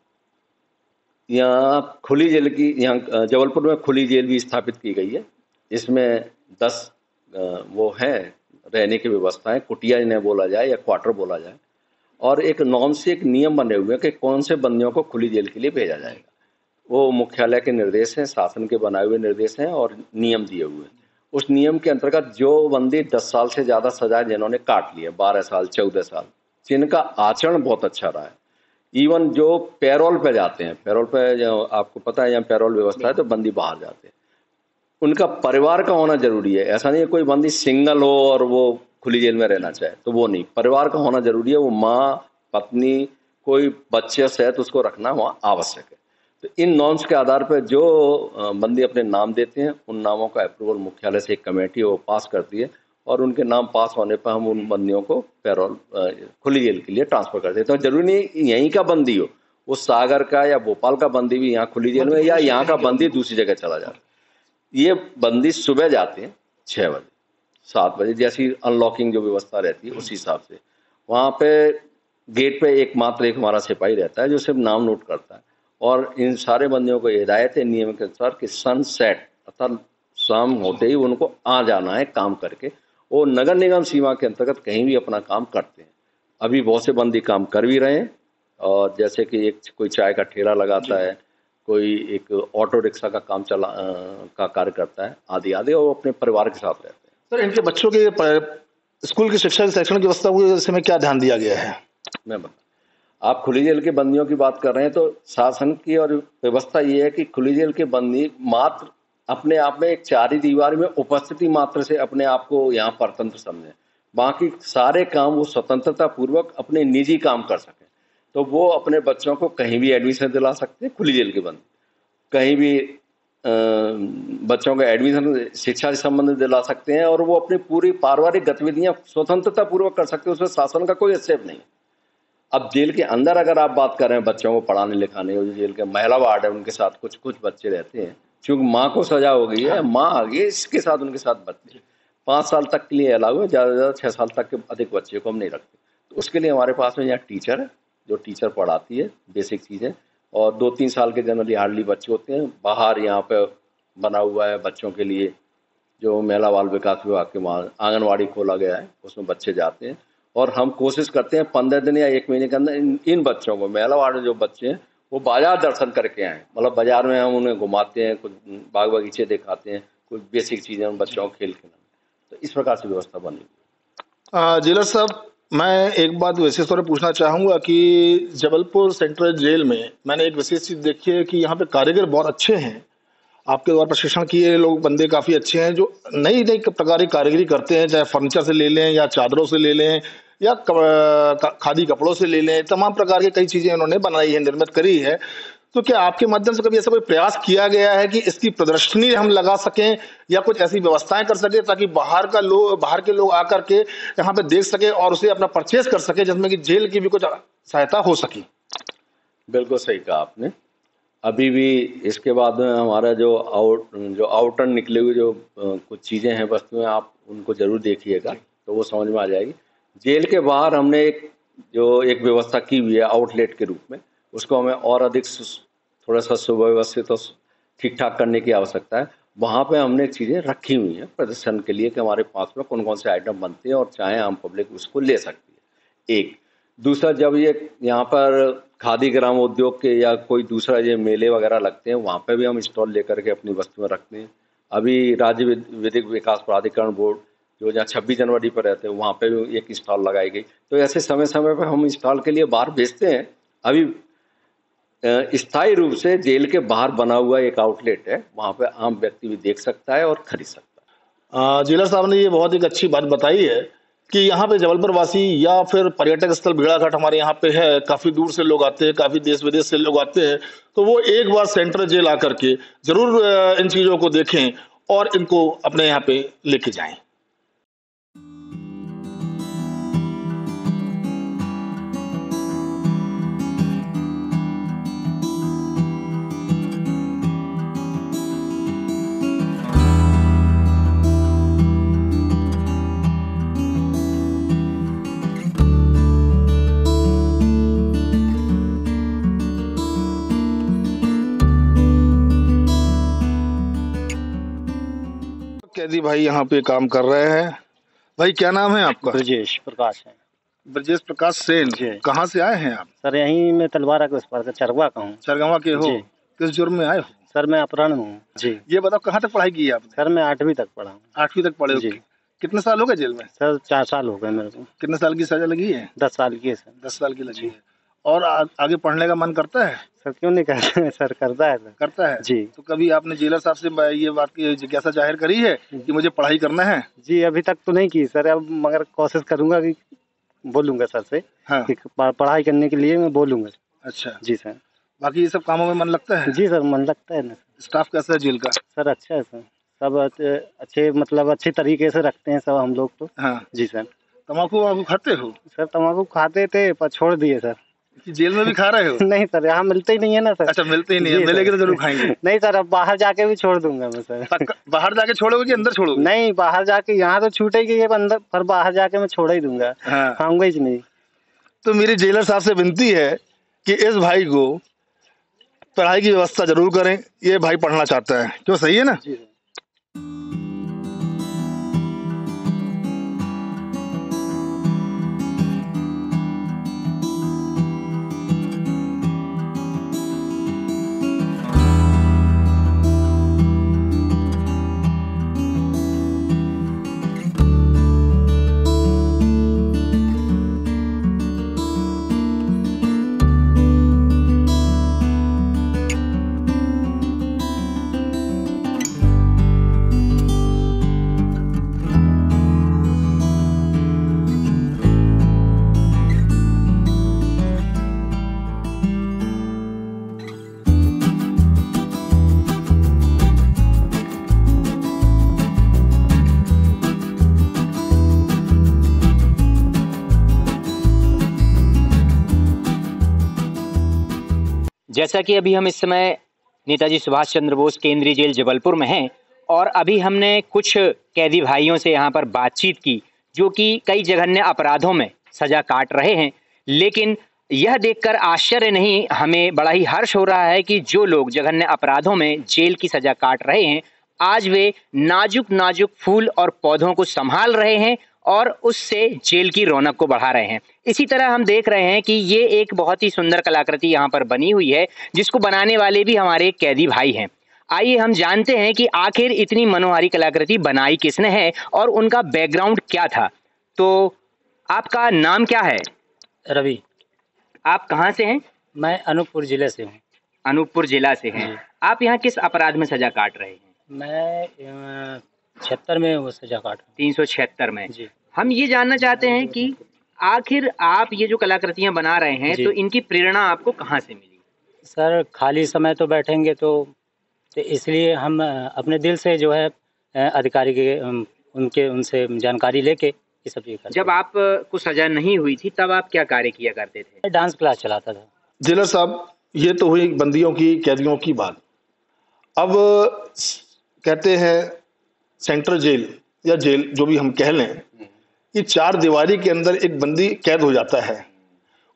यहाँ खुली जेल की, यहाँ जबलपुर में खुली जेल भी स्थापित की गई है। इसमें 10 वो हैं रहने की व्यवस्थाएं, कुटिया इन्हें बोला जाए या क्वार्टर बोला जाए, और एक नॉर्म से एक नियम बने हुए हैं कि कौन से बंदियों को खुली जेल के लिए भेजा जाएगा। वो मुख्यालय के निर्देश हैं, शासन के बनाए हुए निर्देश हैं और नियम दिए हुए हैं। उस नियम के अंतर्गत जो बंदी 10 साल से ज़्यादा सजा जिन्होंने काट लिया, 12 साल 14 साल, जिनका आचरण बहुत अच्छा रहा है, इवन जो पैरोल पे जाते हैं, पैरोल पे जो आपको पता है यहाँ पैरोल व्यवस्था है तो बंदी बाहर जाते हैं, उनका परिवार का होना जरूरी है। ऐसा नहीं है कोई बंदी सिंगल हो और वो खुली जेल में रहना चाहे, तो वो नहीं, परिवार का होना जरूरी है। वो माँ, पत्नी, कोई बच्चे सहित उसको रखना वहाँ आवश्यक है। तो इन नॉर्म्स के आधार पर जो बंदी अपने नाम देते हैं, उन नामों का अप्रूवल मुख्यालय से एक कमेटी वो पास करती है, और उनके नाम पास होने पर हम उन बंदियों को पैरोल खुली जेल के लिए ट्रांसफर कर देते हैं। तो जरूरी नहीं यहीं का बंदी हो, वो सागर का या भोपाल का बंदी भी यहाँ खुली जेल में, या यहाँ का बंदी दूसरी जगह चला जाता है। ये बंदी सुबह जाते हैं 6 बजे, 7 बजे, जैसी अनलॉकिंग जो व्यवस्था रहती है उसी हिसाब से। वहाँ पे गेट पे एकमात्र एक हमारा सिपाही रहता है जो सिर्फ नाम नोट करता है, और इन सारे बंदियों को हिदायत है नियम के अनुसार कि सनसेट अर्थात शाम होते ही उनको आ जाना है काम करके। वो नगर निगम सीमा के अंतर्गत कहीं भी अपना काम करते हैं। अभी बहुत से बंदी काम कर भी रहे हैं, और जैसे कि एक कोई चाय का ठेला लगाता है, कोई एक ऑटो रिक्शा का काम का कार्य करता है, आदि आदि, और अपने परिवार के साथ रहते हैं। सर इनके बच्चों के स्कूल की शिक्षा की शैक्षणिक व्यवस्था को इसमें क्या ध्यान दिया गया है? मैं बता, आप खुली जेल के बंदियों की बात कर रहे हैं, तो शासन की और व्यवस्था ये है कि खुली जेल के बंदी मात्र अपने आप में एक 4 दीवार में उपस्थिति मात्र से अपने आप को यहाँ परतंत्र समझे, बाकी सारे काम वो स्वतंत्रता पूर्वक अपने निजी काम कर सकें। तो वो अपने बच्चों को कहीं भी एडमिशन दिला सकते हैं, खुली जेल के बंदी कहीं भी बच्चों का एडमिशन शिक्षा से संबंधित दिला सकते हैं, और वो अपनी पूरी पारिवारिक गतिविधियां स्वतंत्रता पूर्वक कर सकते हैं, उसमें शासन का कोई हस्तक्षेप नहीं। अब जेल के अंदर अगर आप बात कर रहे हैं बच्चों को पढ़ाने लिखाने, जो जेल के महिला वार्ड है उनके साथ कुछ बच्चे रहते हैं, क्योंकि माँ को सजा हो गई है, माँ आ गई है, इसके साथ उनके साथ बच्चे 5 साल तक के लिए अलाउ है, ज़्यादा से ज़्यादा 6 साल तक के अधिक बच्चे को हम नहीं रखते। तो उसके लिए हमारे पास में यहाँ टीचर है जो टीचर पढ़ाती है बेसिक चीज़ें, और 2-3 साल के जनरली हार्डली बच्चे होते हैं। बाहर यहाँ पे बना हुआ है बच्चों के लिए जो महिला बाल विकास विभाग के वहाँ आंगनवाड़ी खोला गया है, उसमें बच्चे जाते हैं, और हम कोशिश करते हैं 15 दिन या 1 महीने के अंदर इन बच्चों को, महिला वार्ड में जो बच्चे हैं वो बाजार दर्शन करके आए, मतलब बाजार में हम उन्हें घुमाते हैं, कुछ बाग बगीचे दिखाते हैं, कुछ बेसिक चीज़ें उन बच्चों को खेल खिलाना। तो इस प्रकार से व्यवस्था बनी हुई। जेलर साहब, मैं एक बात विशेष तौर पर पूछना चाहूँगा कि जबलपुर सेंट्रल जेल में मैंने एक विशेष चीज़ देखी है कि यहाँ पे कारीगर बहुत अच्छे हैं। आपके द्वारा प्रशिक्षण किए लोग बंदे काफ़ी अच्छे हैं, जो नई नई प्रकार की कारीगरी करते हैं, चाहे फर्नीचर से ले लें या चादरों से ले लें या खादी कपड़ों से ले लें, तमाम प्रकार की कई चीज़ें उन्होंने बनाई है, निर्मित करी है। तो क्या आपके माध्यम से कभी ऐसा कोई प्रयास किया गया है कि इसकी प्रदर्शनी हम लगा सकें या कुछ ऐसी व्यवस्थाएं कर सकें ताकि बाहर के लोग आकर के यहाँ पे देख सके और उसे अपना परचेज कर सके, जिसमें कि जेल की भी कुछ सहायता हो सके? बिल्कुल सही कहा आपने। अभी भी इसके बाद में हमारा जो आउटर निकले हुए जो कुछ चीज़ें हैं, वस्तुएं, आप उनको जरूर देखिएगा तो वो समझ में आ जाएगी। जेल के बाहर हमने एक व्यवस्था की हुई है आउटलेट के रूप में, उसको हमें और अधिक थोड़ा सा सुव्यवस्थित और ठीक ठाक करने की आवश्यकता है। वहाँ पे हमने चीज़ें रखी हुई हैं प्रदर्शन के लिए कि हमारे पास में कौन कौन से आइटम बनते हैं और चाहे आम पब्लिक उसको ले सकती है। एक दूसरा, जब ये यहाँ पर खादी ग्राम उद्योग के या कोई दूसरा ये मेले वगैरह लगते हैं, वहाँ पे भी हम स्टॉल लेकर के अपनी वस्तुएं रखते हैं। अभी राज्य विधिक विकास प्राधिकरण बोर्ड जो जहाँ 26 जनवरी पर रहते हैं, वहाँ पे भी एक स्टॉल लगाई गई। तो ऐसे समय समय पर हम स्टॉल के लिए बाहर भेजते हैं। अभी स्थायी रूप से जेल के बाहर बना हुआ एक आउटलेट है, वहाँ पे आम व्यक्ति भी देख सकता है और खरीद सकता है। जेलर साहब ने ये बहुत एक अच्छी बात बताई है कि यहाँ पे जबलपुर वासी या फिर पर्यटक स्थल भेड़ाघाट हमारे यहाँ पे है, काफ़ी दूर से लोग आते हैं, काफ़ी देश विदेश से लोग आते हैं, तो वो एक बार सेंट्रल जेल आकर के जरूर इन चीज़ों को देखें और इनको अपने यहाँ पे लेके जाएं। कैदी भाई यहाँ पे काम कर रहे हैं। भाई क्या नाम है आपका? ब्रजेश प्रकाश है। ब्रजेश प्रकाश सेन। कहाँ से आए हैं आप? सर यहीं मैं तलवारा के उस पार से चरगवा का हूँ। चरगवा के हो? किस जुर्म में आए हो? सर मैं अपहरण हूँ जी। ये बताओ कहाँ तक पढ़ाई की है आपने? सर मैं 8वीं तक पढ़ा हूँ। 8वीं तक पढ़े हो? कितने साल हो गए जेल में? सर 4 साल हो गए मेरे को। कितने साल की सजा लगी है? 10 साल की है सर। 10 साल की लगी है। और आगे पढ़ने का मन करता है? सर क्यों नहीं करता है सर, करता है सर। करता है जी। तो कभी आपने जेलर साहब से ये बात की जिज्ञासा जाहिर करी है कि मुझे पढ़ाई करना है? जी अभी तक तो नहीं की सर, अब मगर कोशिश करूंगा कि बोलूंगा सर से। हाँ। कि पढ़ाई करने के लिए मैं बोलूंगा। अच्छा जी सर। बाकी ये सब कामों में मन लगता है? जी सर मन लगता है ना। स्टाफ कैसा है जेल का? सर अच्छा है सर, सब अच्छे मतलब अच्छे तरीके से रखते हैं सब हम लोग तो। हाँ जी सर। तम्बाकू खाते हो? सर तम्बाकू खाते थे पर छोड़ दिए सर। जेल में भी खा रहे हो? नहीं सर, यहाँ मिलते ही नहीं है ना सर। अच्छा मिलते ही नहीं है, मिलेंगे तो जरूर खाएंगे। नहीं सर, अब बाहर जाके भी छोड़ दूंगा मैं सर। बाहर जाके छोड़ोगे कि अंदर छोड़ोगे? नहीं, बाहर जाके, यहाँ तो छूटेगी ये अंदर, पर बाहर जाके मैं छोड़ ही दूंगा। हाँ। खाऊंगा ही नहीं। तो मेरी जेलर साहब से विनती है कि इस भाई को पढ़ाई की व्यवस्था जरूर करें, ये भाई पढ़ना चाहता है। क्यों, सही है ना? जी। जैसा कि अभी हम इस समय नेताजी सुभाष चंद्र बोस केंद्रीय जेल जबलपुर में हैं और अभी हमने कुछ कैदी भाइयों से यहाँ पर बातचीत की जो कि कई जघन्य अपराधों में सजा काट रहे हैं, लेकिन यह देखकर आश्चर्य नहीं, हमें बड़ा ही हर्ष हो रहा है कि जो लोग जघन्य अपराधों में जेल की सजा काट रहे हैं आज वे नाजुक नाजुक फूल और पौधों को संभाल रहे हैं और उससे जेल की रौनक को बढ़ा रहे हैं। इसी तरह हम देख रहे हैं कि ये एक बहुत ही सुंदर कलाकृति यहाँ पर बनी हुई है जिसको बनाने वाले भी हमारे कैदी भाई हैं। आइए हम जानते हैं कि आखिर इतनी मनोहारी कलाकृति बनाई किसने है और उनका बैकग्राउंड क्या था। तो आपका नाम क्या है? रवि। आप कहाँ से हैं? मैं अनूपपुर जिले से हूँ। अनूपपुर जिला से हैं। आप यहाँ किस अपराध में सजा काट रहे हैं? मैं 76 में वो सजा काट रहा 376 में जी। हम ये जानना चाहते हैं कि आखिर आप ये जो कलाकृतियां बना रहे हैं तो इनकी प्रेरणा आपको कहाँ से मिली? सर खाली समय तो बैठेंगे तो इसलिए हम अपने दिल से जो है अधिकारी के उनसे जानकारी लेके ये सब चीज़ करते। जब आप को सजा नहीं हुई थी तब आप क्या कार्य किया करते थे? डांस क्लास चलाता था। जेलर साहब, ये तो हुई बंदियों की, कैदियों की बात। अब कहते हैं सेंट्रल जेल या जेल जो भी हम कह लें, कि 4 दीवारी के अंदर एक बंदी कैद हो जाता है।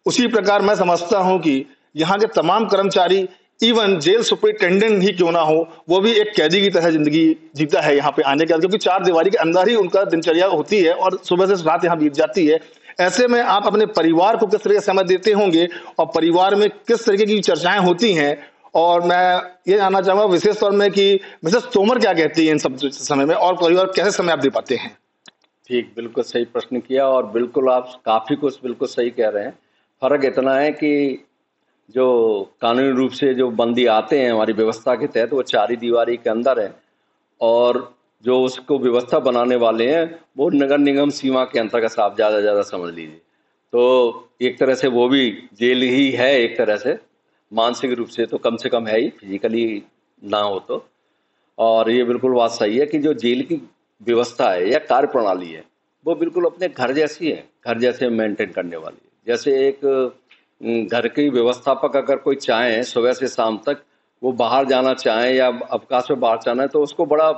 उसी प्रकार मैं समझता हूं कि यहाँ के तमाम कर्मचारी, इवन जेल सुपरिटेंडेंट ही क्यों ना हो, वो भी एक कैदी की तरह जिंदगी जीता है यहाँ पे आने के बाद, क्योंकि 4 दीवारी के अंदर ही उनका दिनचर्या होती है और सुबह से रात यहाँ बीत जाती है। ऐसे में आप अपने परिवार को किस तरह से समय देते होंगे और परिवार में किस तरीके की चर्चाएं होती हैं? और मैं ये जानना चाहूंगा विशेष तौर में कि मिसेस तोमर क्या कहती है इन सब समय में, और परिवार कैसे समय आप दे पाते हैं? ठीक, बिल्कुल सही प्रश्न किया और बिल्कुल आप काफ़ी कुछ बिल्कुल सही कह रहे हैं। फर्क इतना है कि जो कानूनी रूप से जो बंदी आते हैं हमारी व्यवस्था के तहत, वो 4 ही दीवारी के अंदर है, और जो उसको व्यवस्था बनाने वाले हैं वो नगर निगम सीमा के अंतर्गत आप ज़्यादा समझ लीजिए। तो एक तरह से वो भी जेल ही है, एक तरह से मानसिक रूप से तो कम से कम है ही, फिजिकली ना हो तो। और ये बिल्कुल बात सही है कि जो जेल की व्यवस्था है या कार्य प्रणाली है वो बिल्कुल अपने घर जैसी है, घर जैसे मेंटेन करने वाली है। जैसे एक घर की व्यवस्थापक अगर कोई चाहे सुबह से शाम तक वो बाहर जाना चाहे या अवकाश में बाहर जाना है तो उसको बड़ा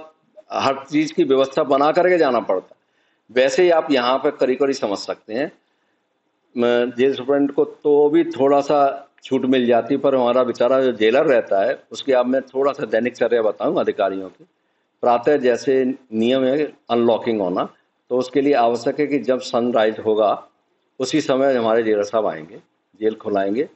हर चीज़ की व्यवस्था बना करके जाना पड़ता है। वैसे ही आप यहाँ पर करीब करीब समझ सकते हैं। जेल सुपरिटेंडेंट को तो भी थोड़ा सा छूट मिल जाती, पर हमारा बेचारा जो जेलर रहता है उसके आप मैं थोड़ा सा दैनिकचर्या बताऊँ अधिकारियों की। प्रातः जैसे नियम है अनलॉकिंग होना, तो उसके लिए आवश्यक है कि जब सनराइज होगा उसी समय हमारे जेलर साहब आएंगे, जेल खुलाएंगे,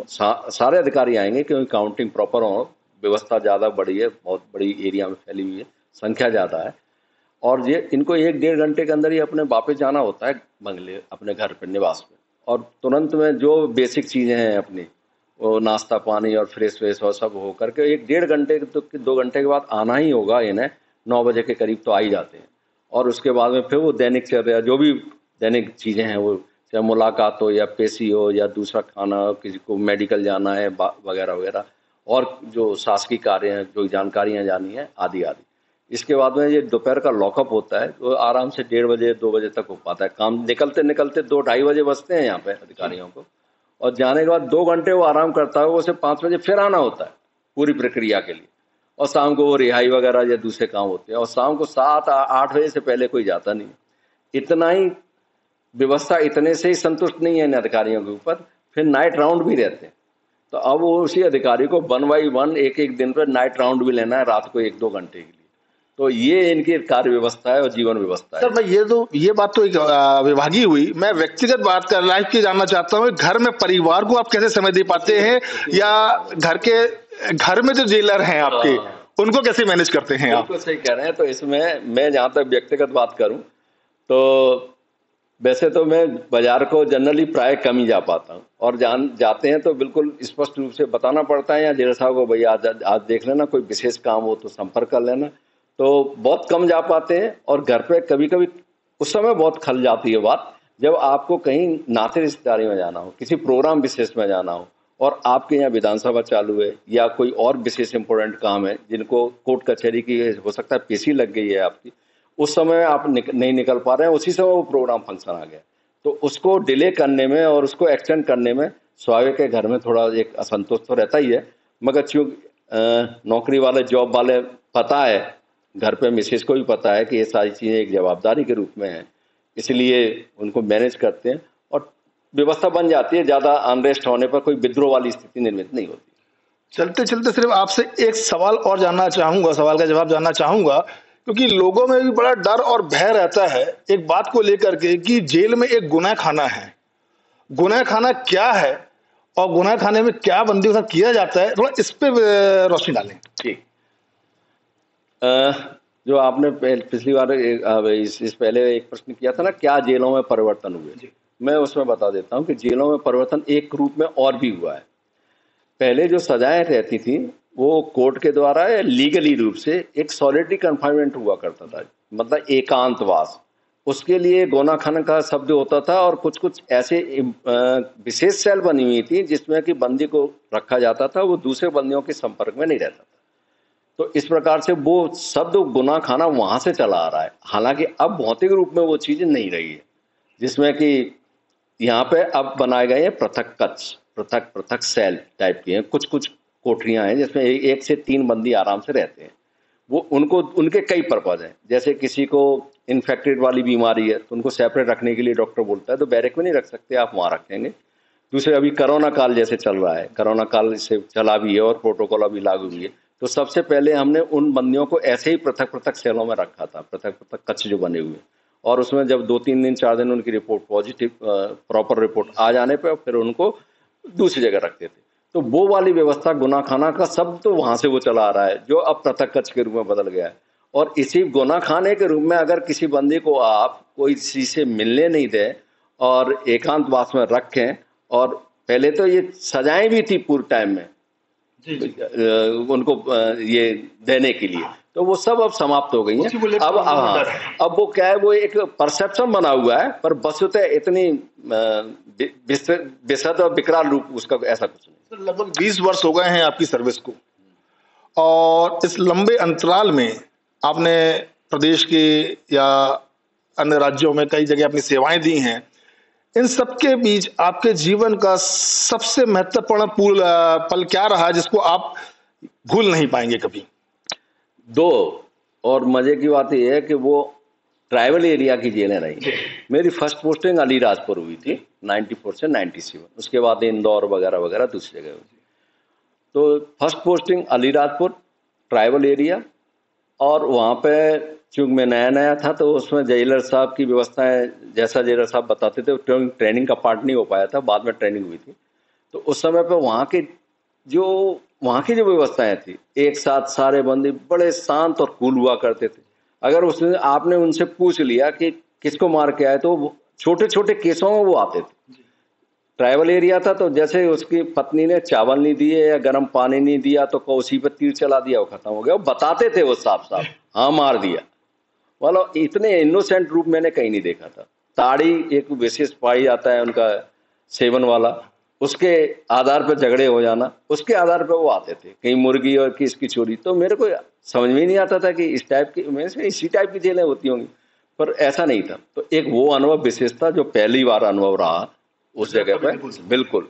सारे अधिकारी आएंगे, क्योंकि काउंटिंग प्रॉपर हो, व्यवस्था ज़्यादा बड़ी है, बहुत बड़ी एरिया में फैली हुई है, संख्या ज़्यादा है, और ये इनको 1-1.5 घंटे के अंदर ही अपने वापस जाना होता है बंगले, अपने घर पर, निवास में। और तुरंत में जो बेसिक चीज़ें हैं अपनी, वो नाश्ता पानी और फ्रेश और सब हो करके 1-1.5 घंटे तो 2 घंटे के बाद आना ही होगा इन्हें। 9 बजे के करीब तो आ ही जाते हैं, और उसके बाद में फिर वो दैनिकचर्या जो भी दैनिक चीज़ें हैं, वो चाहे मुलाकात हो या पेशी हो या दूसरा खाना हो, किसी को मेडिकल जाना है वगैरह वगैरह, और जो शासकीय कार्य हैं, जो जानकारियाँ जानी है, आदि आदि। इसके बाद में ये दोपहर का लॉकअप होता है, तो आराम से 1:30 बजे 2 बजे तक हो पाता है काम। निकलते निकलते 2-2:30 बजे बजते हैं यहाँ पे अधिकारियों को, और जाने के बाद 2 घंटे वो आराम करता है, वो उसे 5 बजे फिर आना होता है पूरी प्रक्रिया के लिए, और शाम को वो रिहाई वगैरह या दूसरे काम होते हैं, और शाम को 7-8 बजे से पहले कोई जाता नहीं। इतना ही व्यवस्था, इतने से ही संतुष्ट नहीं है इन अधिकारियों के ऊपर, फिर नाइट राउंड भी रहते हैं। तो अब वो उसी अधिकारी को 1 बाई 1 एक दिन पर नाइट राउंड भी लेना है रात को 1-2 घंटे के लिए। तो ये इनकी कार्य व्यवस्था है और जीवन व्यवस्था है। सर, मैं ये बात तो एक विभागीय हुई, मैं व्यक्तिगत बात कर लाइफ की जानना चाहता हूँ। घर में परिवार को आप कैसे समय दे पाते हैं, या घर में जो जेलर हैं आपके, उनको कैसे मैनेज करते हैं आप? बिल्कुल सही कह रहे हैं। तो इसमें मैं जहाँ तक व्यक्तिगत बात करूँ तो वैसे तो मैं बाजार को जनरली प्राय कम ही जा पाता हूँ, और जाते हैं तो बिल्कुल स्पष्ट रूप से बताना पड़ता है या जेलर साहब को, भैया आज देख लेना, कोई विशेष काम हो तो संपर्क कर लेना। तो बहुत कम जा पाते हैं, और घर पे कभी कभी उस समय बहुत खल जाती है बात, जब आपको कहीं नाते रिश्तेदारी में जाना हो, किसी प्रोग्राम विशेष में जाना हो, और आपके यहाँ विधानसभा चालू है या कोई और विशेष इंपॉर्टेंट काम है, जिनको कोर्ट कचहरी की हो सकता है पेशी लग गई है आपकी, उस समय आप नहीं निकल पा रहे हैं, उसी समय वो प्रोग्राम फंक्शन आ गया, तो उसको डिले करने में और उसको एक्सटेंड करने में स्वाभाविक है घर में थोड़ा एक असंतोष तो रहता ही है। मगर चूँकि नौकरी वाले, जॉब वाले, पता है घर पे मिसेज को भी पता है कि ये सारी चीज़ें एक जवाबदारी के रूप में हैं, इसलिए उनको मैनेज करते हैं और व्यवस्था बन जाती है। ज़्यादा अनरेस्ट होने पर कोई विद्रोह वाली स्थिति निर्मित नहीं होती। चलते चलते सिर्फ आपसे एक सवाल और जानना चाहूँगा, सवाल का जवाब जानना चाहूँगा, क्योंकि लोगों में भी बड़ा डर और भय रहता है एक बात को लेकर के कि जेल में एक गुनाह खाना है। गुनाह खाना क्या है और गुनाह खाने में क्या बंदियों के साथ किया जाता है, थोड़ा इस पे रोशनी डालें। ठीक, जो आपने पिछली बार इस पहले एक प्रश्न किया था ना, क्या जेलों में परिवर्तन हुए, मैं उसमें बता देता हूँ कि जेलों में परिवर्तन एक रूप में और भी हुआ है। पहले जो सजाएं रहती थी वो कोर्ट के द्वारा या लीगली रूप से एक सॉलिटरी कन्फाइनमेंट हुआ करता था, मतलब एकांतवास। उसके लिए गोना खाना का शब्द होता था और कुछ कुछ ऐसे विशेष सेल बनी हुई थी जिसमें कि बंदी को रखा जाता था, वो दूसरे बंदियों के संपर्क में नहीं रहता था। तो इस प्रकार से वो शब्द गुना खाना वहां से चला आ रहा है। हालांकि अब भौतिक रूप में वो चीज नहीं रही है, जिसमें कि यहाँ पे अब बनाए गए हैं पृथक कक्ष, पृथक पृथक सेल टाइप की हैं। कुछ कुछ कोठरियां हैं जिसमें 1 से 3 बंदी आराम से रहते हैं। वो उनको उनके कई पर्पज हैं। जैसे किसी को इन्फेक्टेड वाली बीमारी है तो उनको सेपरेट रखने के लिए डॉक्टर बोलता है तो बैरक में नहीं रख सकते, आप वहां रखेंगे। दूसरे अभी कोरोना काल जैसे चल रहा है, कोरोना काल इससे चला भी है और प्रोटोकॉल अभी लागू हुई है, तो सबसे पहले हमने उन बंदियों को ऐसे ही पृथक पृथक सेलों में रखा था, पृथक पृथक कक्ष जो बने हुए। और उसमें जब 2-3 दिन 4 दिन उनकी रिपोर्ट पॉजिटिव प्रॉपर रिपोर्ट आ जाने पर फिर उनको दूसरी जगह रखते थे। तो वो वाली व्यवस्था गुना खाना का शब्द तो वहां से वो चला आ रहा है जो अब पृथक कक्ष के रूप में बदल गया है। और इसी गुना खाने के रूप में अगर किसी बंदी को आप कोई चीज से मिलने नहीं दे और एकांतवास में रखें, और पहले तो ये सजाएं भी थी पूरे टाइम में उनको ये देने के लिए, तो वो सब अब समाप्त हो गई है। अब वो क्या है, वो एक परसेप्शन बना हुआ है, पर वस्तुतः इतनी विशद और विकराल रूप उसका ऐसा कुछ नहीं। लगभग 20 वर्ष हो गए हैं आपकी सर्विस को, और इस लंबे अंतराल में आपने प्रदेश के या अन्य राज्यों में कई जगह अपनी सेवाएं दी हैं। इन सबके बीच आपके जीवन का सबसे महत्वपूर्ण पल क्या रहा जिसको आप भूल नहीं पाएंगे कभी? 2 और मजे की बात यह है कि वो ट्राइबल एरिया की जेलें रही। मेरी फर्स्ट पोस्टिंग अलीराजपुर हुई थी 94 से 97, उसके बाद इंदौर वगैरह वगैरह दूसरी जगह हुई थी। तो first posting Alirajpur tribal area, और वहाँ पे चूंकि मैं नया नया था तो उसमें जेलर साहब की व्यवस्थाएं जैसा जेलर साहब बताते थे ट्रेनिंग का पार्ट नहीं हो पाया था, बाद में ट्रेनिंग हुई थी। तो उस समय पे वहाँ की जो व्यवस्थाएं थी, एक साथ सारे बंदी बड़े शांत और कूल हुआ करते थे। अगर उसने आपने उनसे पूछ लिया कि किसको मार के आए तो छोटे छोटे केसों में वो आते थे। ट्राइबल एरिया था तो जैसे उसकी पत्नी ने चावल नहीं दिए या गर्म पानी नहीं दिया तो उसी पर तीर चला दिया, वो खत्म हो गया। वो बताते थे वो साफ साफ, हाँ मार दिया। मतलब इतने इनोसेंट रूप मैंने कहीं नहीं देखा था। ताड़ी एक विशेष पाई जाता है उनका सेवन वाला, उसके आधार पर झगड़े हो जाना, उसके आधार पर वो आते थे। कहीं मुर्गी और किसकी चोरी, तो मेरे को समझ में नहीं आता था कि इस टाइप की इसी टाइप की जेलें होती होंगी, पर ऐसा नहीं था। तो एक वो अनुभव विशेष था जो पहली बार अनुभव रहा उस जगह पे, बिल्कुल।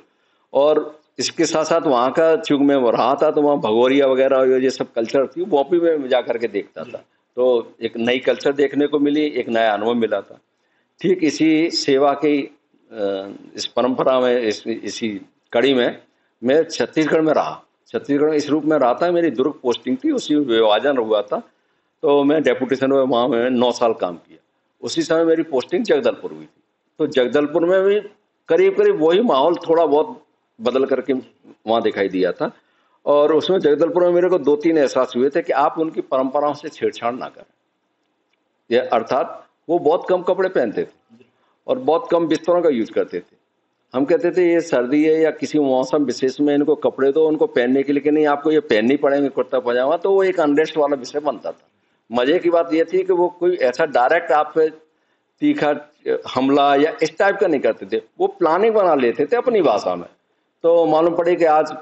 और इसके साथ साथ वहाँ का चूंकि मैं रहा था तो वहाँ भगोरिया वगैरह ये सब कल्चर थी, वो भी मैं जा करके देखता था। तो एक नई कल्चर देखने को मिली, एक नया अनुभव मिला था। ठीक इसी सेवा की इस परंपरा में इसी कड़ी में मैं छत्तीसगढ़ में रहा। छत्तीसगढ़ में इस रूप में रहा था, मेरी दुर्ग पोस्टिंग थी, उसी विभाजन हुआ था। तो मैं डेपुटेशन में वहाँ में 9 साल काम किया। उसी समय मेरी पोस्टिंग जगदलपुर हुई थी। तो जगदलपुर में भी करीब करीब वही माहौल थोड़ा बहुत बदल करके वहाँ दिखाई दिया था। और उसमें जगदलपुर में मेरे को 2-3 एहसास हुए थे कि आप उनकी परंपराओं से छेड़छाड़ ना करें। यह अर्थात वो बहुत कम कपड़े पहनते थे और बहुत कम बिस्तरों का यूज करते थे। हम कहते थे ये सर्दी है या किसी मौसम विशेष में इनको कपड़े दो उनको पहनने के लिए, कि नहीं आपको ये पहननी पड़ेंगे कुर्ता पजामा, तो वो एक अनरेस्ट वाला विषय बनता था। मजे की बात यह थी कि वो कोई ऐसा डायरेक्ट आप पे तीखा हमला या इस टाइप का नहीं करते थे, वो प्लानिंग बना लेते थे अपनी भाषा में। तो मालूम पड़े कि आज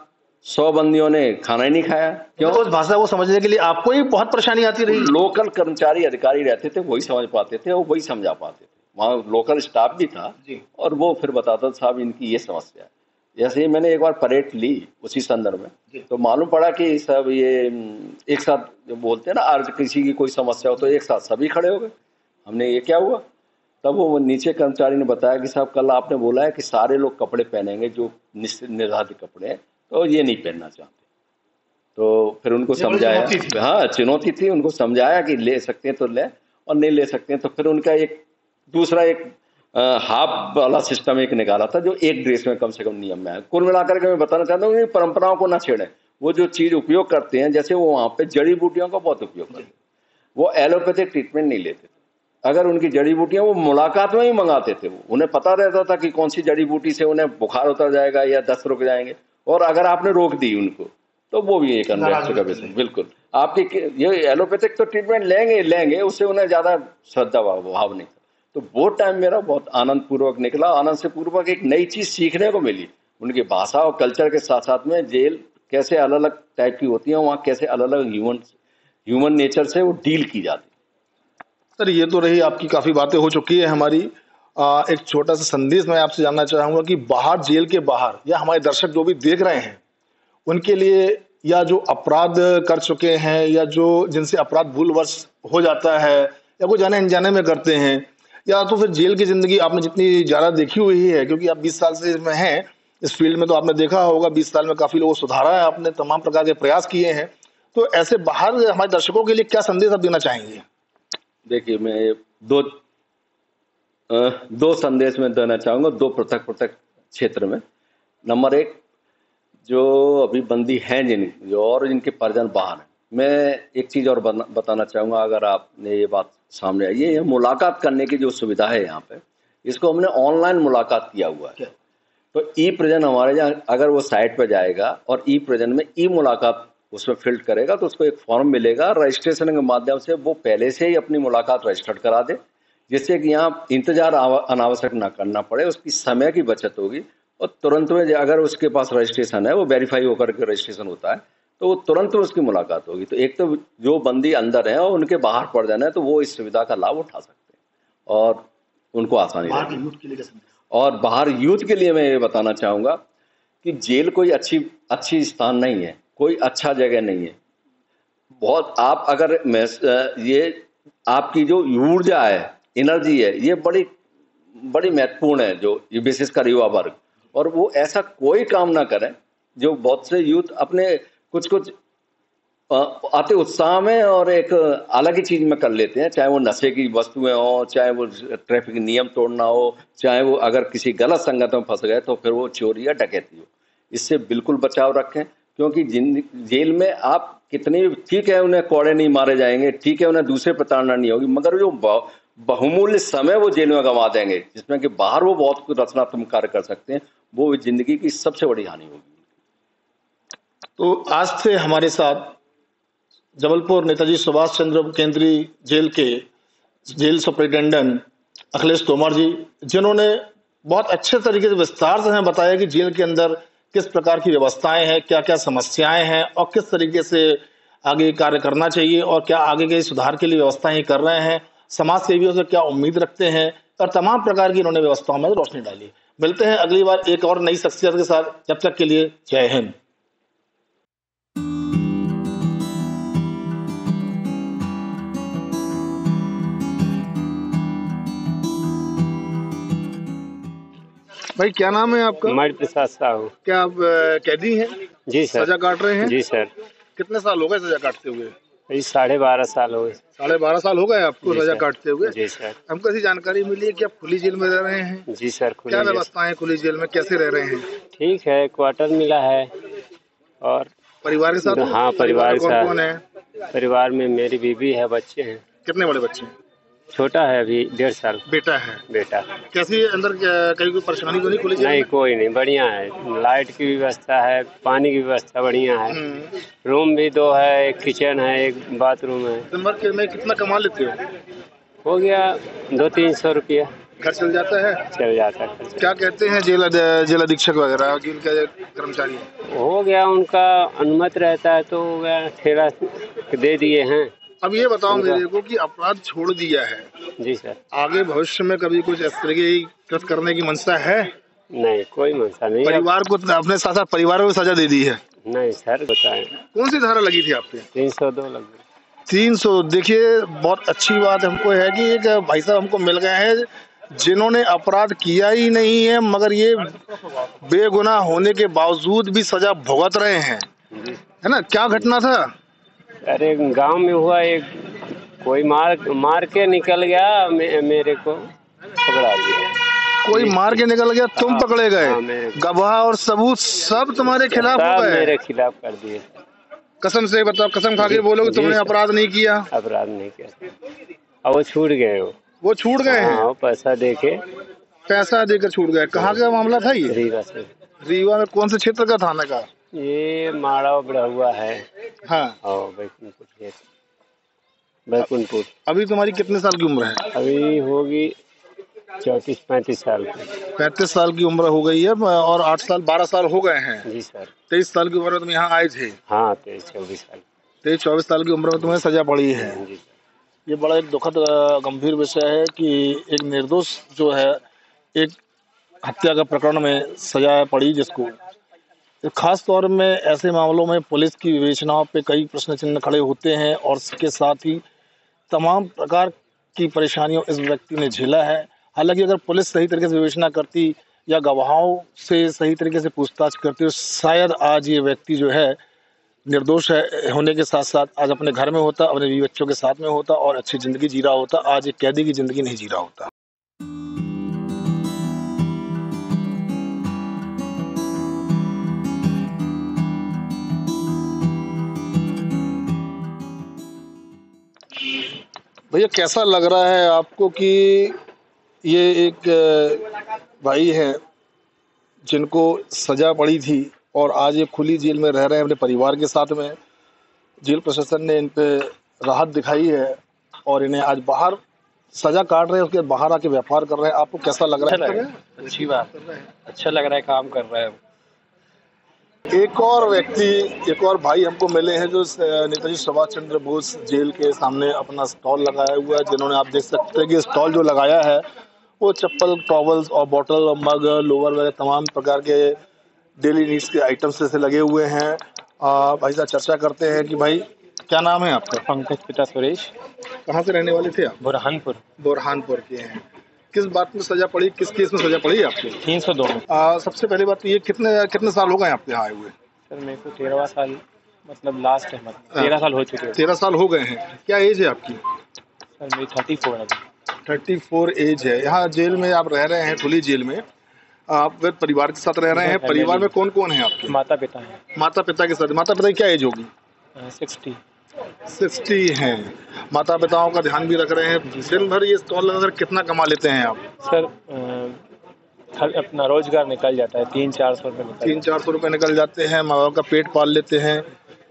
100 बंदियों ने खाना ही नहीं खाया। क्यों? तो उस भाषा को समझने के लिए आपको ही बहुत परेशानी आती रही। लोकल कर्मचारी अधिकारी रहते थे, वही समझ पाते थे और वही समझा पाते थे। वहाँ लोकल स्टाफ भी था और वो फिर बताता था साहब इनकी ये समस्या है। जैसे ही मैंने एक बार परेड ली उसी संदर्भ में, तो मालूम पड़ा कि सब ये एक साथ जो बोलते हैं ना, आज किसी की कोई समस्या हो तो एक साथ सभी खड़े हो गए। हमने ये क्या हुआ, तब वो नीचे कर्मचारी ने बताया कि साहब कल आपने बोला है कि सारे लोग कपड़े पहनेंगे जो निर्धारित कपड़े हैं, तो ये नहीं पहनना चाहते। तो फिर उनको समझाया, हाँ चुनौती थी, उनको समझाया कि ले सकते हैं तो ले और नहीं ले सकते हैं तो फिर उनका एक दूसरा एक हाफ वाला सिस्टम एक निकाला था जो एक ड्रेस में कम से कम नियम में है। कुल मिलाकर के मैं बताना चाहता हूँ कि परंपराओं को ना छेड़ें। वो जो चीज उपयोग करते हैं, जैसे वो वहाँ पे जड़ी बूटियों का बहुत उपयोग करते हैं, वो एलोपैथिक ट्रीटमेंट नहीं लेते थे। अगर उनकी जड़ी बूटियां वो मुलाकात में ही मंगाते थे, उन्हें पता रहता था कि कौन सी जड़ी बूटी से उन्हें बुखार उतर जाएगा या दस्त रुक जाएंगे, और अगर आपने रोक दी उनको तो वो भी एक अनरेस्ट का विषय। बिल्कुल, आपकी ये एलोपैथिक तो ट्रीटमेंट लेंगे, उससे उन्हें ज्यादा श्रद्धा भाव नहीं। तो वो टाइम मेरा बहुत आनंद पूर्वक निकला, आनंद से पूर्वक एक नई चीज सीखने को मिली। उनकी भाषा और कल्चर के साथ साथ में जेल कैसे अलग अलग टाइप की होती है, वहाँ कैसे अलग अलग ह्यूमन नेचर से वो डील की जाती है। सर ये तो रही आपकी काफी बातें हो चुकी है हमारी। एक छोटा सा संदेश मैं आपसे जानना चाहूंगा कि बाहर, जेल के बाहर, या हमारे दर्शक जो भी देख रहे हैं उनके लिए, या जो अपराध कर चुके हैं, या जो जिनसे अपराध भूलवश हो जाता है, या कोई जाने अनजाने में करते हैं, या तो फिर जेल की जिंदगी आपने जितनी ज्यादा देखी हुई है, क्योंकि आप 20 साल से इसमें हैं इस फील्ड में, तो आपने देखा होगा 20 साल में काफी लोगों को सुधारा है आपने, तमाम प्रकार के प्रयास किए हैं। तो ऐसे बाहर हमारे दर्शकों के लिए क्या संदेश आप देना चाहेंगे? देखिए, मैं दो संदेश में देना चाहूंगा, दो पृथक क्षेत्र में। नंबर एक, जो अभी बंदी हैं जो और जिनके परिजन बाहर हैं, मैं एक चीज और बताना चाहूंगा। अगर आपने ये बात सामने आई है, मुलाकात करने की जो सुविधा है यहाँ पे, इसको हमने ऑनलाइन मुलाकात किया हुआ है। तो ई प्रिजन हमारे यहाँ, अगर वो साइट पे जाएगा और ई प्रिजन में ई मुलाकात उसमें फिल्ड करेगा तो उसको एक फॉर्म मिलेगा, रजिस्ट्रेशन के माध्यम से वो पहले से ही अपनी मुलाकात रजिस्टर्ड करा दे, जिससे कि यहाँ इंतजार अनावश्यक ना करना पड़े, उसकी समय की बचत होगी। और तुरंत में अगर उसके पास रजिस्ट्रेशन है, वो वेरीफाई होकर के रजिस्ट्रेशन होता है, तो वो तुरंत में उसकी मुलाकात होगी। तो एक तो जो बंदी अंदर है और उनके बाहर पड़ जाना है, तो वो इस सुविधा का लाभ उठा सकते हैं और उनको आसानी रहेगी। और बाहर यूथ के लिए मैं ये बताना चाहूंगा कि जेल कोई अच्छी स्थान नहीं है, कोई अच्छा जगह नहीं है। बहुत आप अगर ये आपकी जो ऊर्जा है, एनर्जी है, ये बड़ी महत्वपूर्ण है, जो विशेषकर युवा वर्ग। और वो ऐसा कोई काम ना करें, जो बहुत से यूथ अपने कुछ आते उत्साह में और एक अलग ही चीज में कर लेते हैं, चाहे वो नशे की वस्तुएं हो, चाहे वो ट्रैफिक नियम तोड़ना हो, चाहे वो अगर किसी गलत संगत में फंस गए तो फिर वो चोरी या डकैती हो। इससे बिल्कुल बचाव रखें, क्योंकि जेल में आप कितनी, ठीक है उन्हें कोड़े नहीं मारे जाएंगे, ठीक है उन्हें दूसरे प्रताड़ना नहीं होगी, मगर जो बहुमूल्य समय वो जेल में गंवा देंगे, जिसमें कि बाहर वो बहुत कुछ रचनात्मक कार्य कर सकते हैं, वो जिंदगी की सबसे बड़ी हानि होगी। तो आज से हमारे साथ जबलपुर नेताजी सुभाष चंद्र केंद्रीय जेल के जेल सुपरिटेंडेंट अखिलेश तोमर जी, जिन्होंने बहुत अच्छे तरीके से विस्तार से हमें बताया कि जेल के अंदर किस प्रकार की व्यवस्थाएं हैं, क्या क्या समस्याएं हैं, और किस तरीके से आगे कार्य करना चाहिए, और क्या आगे के सुधार के लिए व्यवस्थाएं कर रहे हैं, समाज सेवियों से क्या उम्मीद रखते हैं, और तमाम प्रकार की इन्होंने व्यवस्थाओं में रोशनी डाली। मिलते हैं अगली बार एक और नई शख्सियत के साथ, जब तक के लिए जय हिंद। भाई क्या नाम है आपका? मणि प्रसाद साहू। क्या आप कैदी हैं? जी सर। सजा काट रहे हैं? जी सर। कितने साल हो गए सजा काटते हुए? 12.5 साल हो गए। 12.5 साल हो गए आपको सजा काटते हुए? जी सर। हमको ऐसी जानकारी मिली है कि आप खुली जेल में रह रहे हैं? जी सर। क्या व्यवस्था है खुली जेल में, कैसे रह रहे हैं? ठीक है, क्वार्टर मिला है। और परिवार के साथ? हाँ, परिवार के साथ। कौन है परिवार में मेरी बीवी है, बच्चे हैं। कितने बड़े बच्चे हैं? छोटा है, अभी 1.5 साल। बेटा है? बेटा। कैसी अंदर कहीं कोई परेशानी तो नहीं खुली जेल में? नहीं, कोई नहीं, बढ़िया है। लाइट की व्यवस्था है, पानी की व्यवस्था बढ़िया है। रूम भी 2 है, एक किचन है, एक बाथरूम है। दिन भर में कितना कमा लेते हो? हो गया 200-300 रुपया। घर चल जाता है? चल जाता है। क्या कहते हैं जेल अधीक्षक वगैरह, जेल के कर्मचारी? हो गया, उनका अनुमति रहता है तो ठेला दे दिए हैं। अब ये बताओ मेरे को कि अपराध छोड़ दिया है, जी सर, आगे भविष्य में कभी कुछ इस तरह की कृत करने की मंशा है? नहीं, कोई मंशा नहीं। परिवार को अपने साथ साथ परिवार को भी सजा दे दी है? नहीं सर, बताएं। कौन सी धारा लगी थी आपके? 302 लग गई। 300। देखिए, बहुत अच्छी बात हमको है कि एक भाई साहब हमको मिल गए हैं जिन्होंने अपराध किया ही नहीं है, मगर ये बेगुनाह होने के बावजूद भी सजा भुगत रहे हैं, है ना? क्या घटना था? अरे गांव में हुआ, एक कोई मार के निकल गया, मेरे को पकड़ा दिया। कोई मार के निकल गया, तुम पकड़े गए? गवाह और सबूत सब तुम्हारे खिलाफ हो गए? मेरे खिलाफ कर दिए। कसम से बताओ, कसम खा के बोलो कि तुमने अपराध नहीं किया? अपराध नहीं किया। और वो छूट गए। वो छूट गए हैं? हाँ, पैसा देके छूट गए। कहाँ का मामला था ये? रीवा में कौन से क्षेत्र का थाना का? ये माड़ा बड़ा हुआ है। हाँ। और बैकुंठपुर। अभी तुम्हारी कितने साल की उम्र है? अभी होगी 34-35 साल की। 35 साल की उम्र हो गई है और 8 साल 12 साल हो गए हैं। जी सर। 23 साल की उम्र में तुम यहाँ आए थे? हाँ, 23-24 साल। 23-24 साल की उम्र में तुम्हें सजा पड़ी है। जी सर। ये बड़ा एक दुखद गंभीर विषय है कि एक निर्दोष जो है एक हत्या का प्रकरण में सजा पड़ी जिसको, खास तौर में ऐसे मामलों में पुलिस की विवेचनाओं पे कई प्रश्न चिन्ह खड़े होते हैं और इसके साथ ही तमाम प्रकार की परेशानियों इस व्यक्ति ने झेला है। हालांकि अगर पुलिस सही तरीके से विवेचना करती या गवाहों से सही तरीके से पूछताछ करती तो शायद आज ये व्यक्ति जो है निर्दोष है होने के साथ साथ आज अपने घर में होता, अपने बीवी बच्चों के साथ में होता और अच्छी जिंदगी जी रहा होता। आज एक कैदी की जिंदगी नहीं जी रहा होता। भैया कैसा लग रहा है आपको कि ये एक भाई हैं जिनको सजा पड़ी थी और आज ये खुली जेल में रह रहे हैं अपने परिवार के साथ में? जेल प्रशासन ने इन पे राहत दिखाई है और इन्हें आज बाहर सजा काट रहे हैं, उसके बाहर आके व्यापार कर रहे हैं। आपको कैसा लग रहा है? अच्छी बात, अच्छा लग रहा है, काम कर रहा है। एक और व्यक्ति, एक और भाई हमको मिले हैं जो नेताजी सुभाष चंद्र बोस जेल के सामने अपना स्टॉल लगाया हुआ है, जिन्होंने आप देख सकते हैं कि स्टॉल जो लगाया है वो चप्पल, टॉवल्स और बॉटल और मग, लोअर वगैरह तमाम प्रकार के डेली नीड्स के आइटम्स से लगे हुए हैं। भाई साहब चर्चा करते हैं कि भाई क्या नाम है आपका? पंकज पिता सुरेश। कहाँ से रहने वाले थे आप? बुरहानपुर। बुरहानपुर के हैं। किस बात में सजा पड़ी, किस केस में सजा पड़ी आपको? 302 में। सबसे पहली बात तो ये कितने साल हो गए आपके यहाँ आए हुए? सर मेरे को 13वां साल मतलब लास्ट है, मतलब 13 साल हो चुके हैं। 13 साल हो गए हैं। क्या एज है आपकी? सर मेरी 34 है। 34 एज है। यहाँ जेल में आप रह रहे हैं, खुली जेल में आप परिवार के साथ रह रहे हैं। परिवार में कौन कौन है आपके? माता पिता है। माता पिता के साथ। माता पिता की क्या एज होगी? 60 हैं। माता पिताओं का ध्यान भी रख रहे हैं। दिन भर ये स्टॉल लगाकर कितना कमा लेते हैं आप? सर अपना रोजगार निकल जाता है, 300-400 रुपये। 300-400 रुपये निकल जाते हैं, माँ बाप का पेट पाल लेते हैं।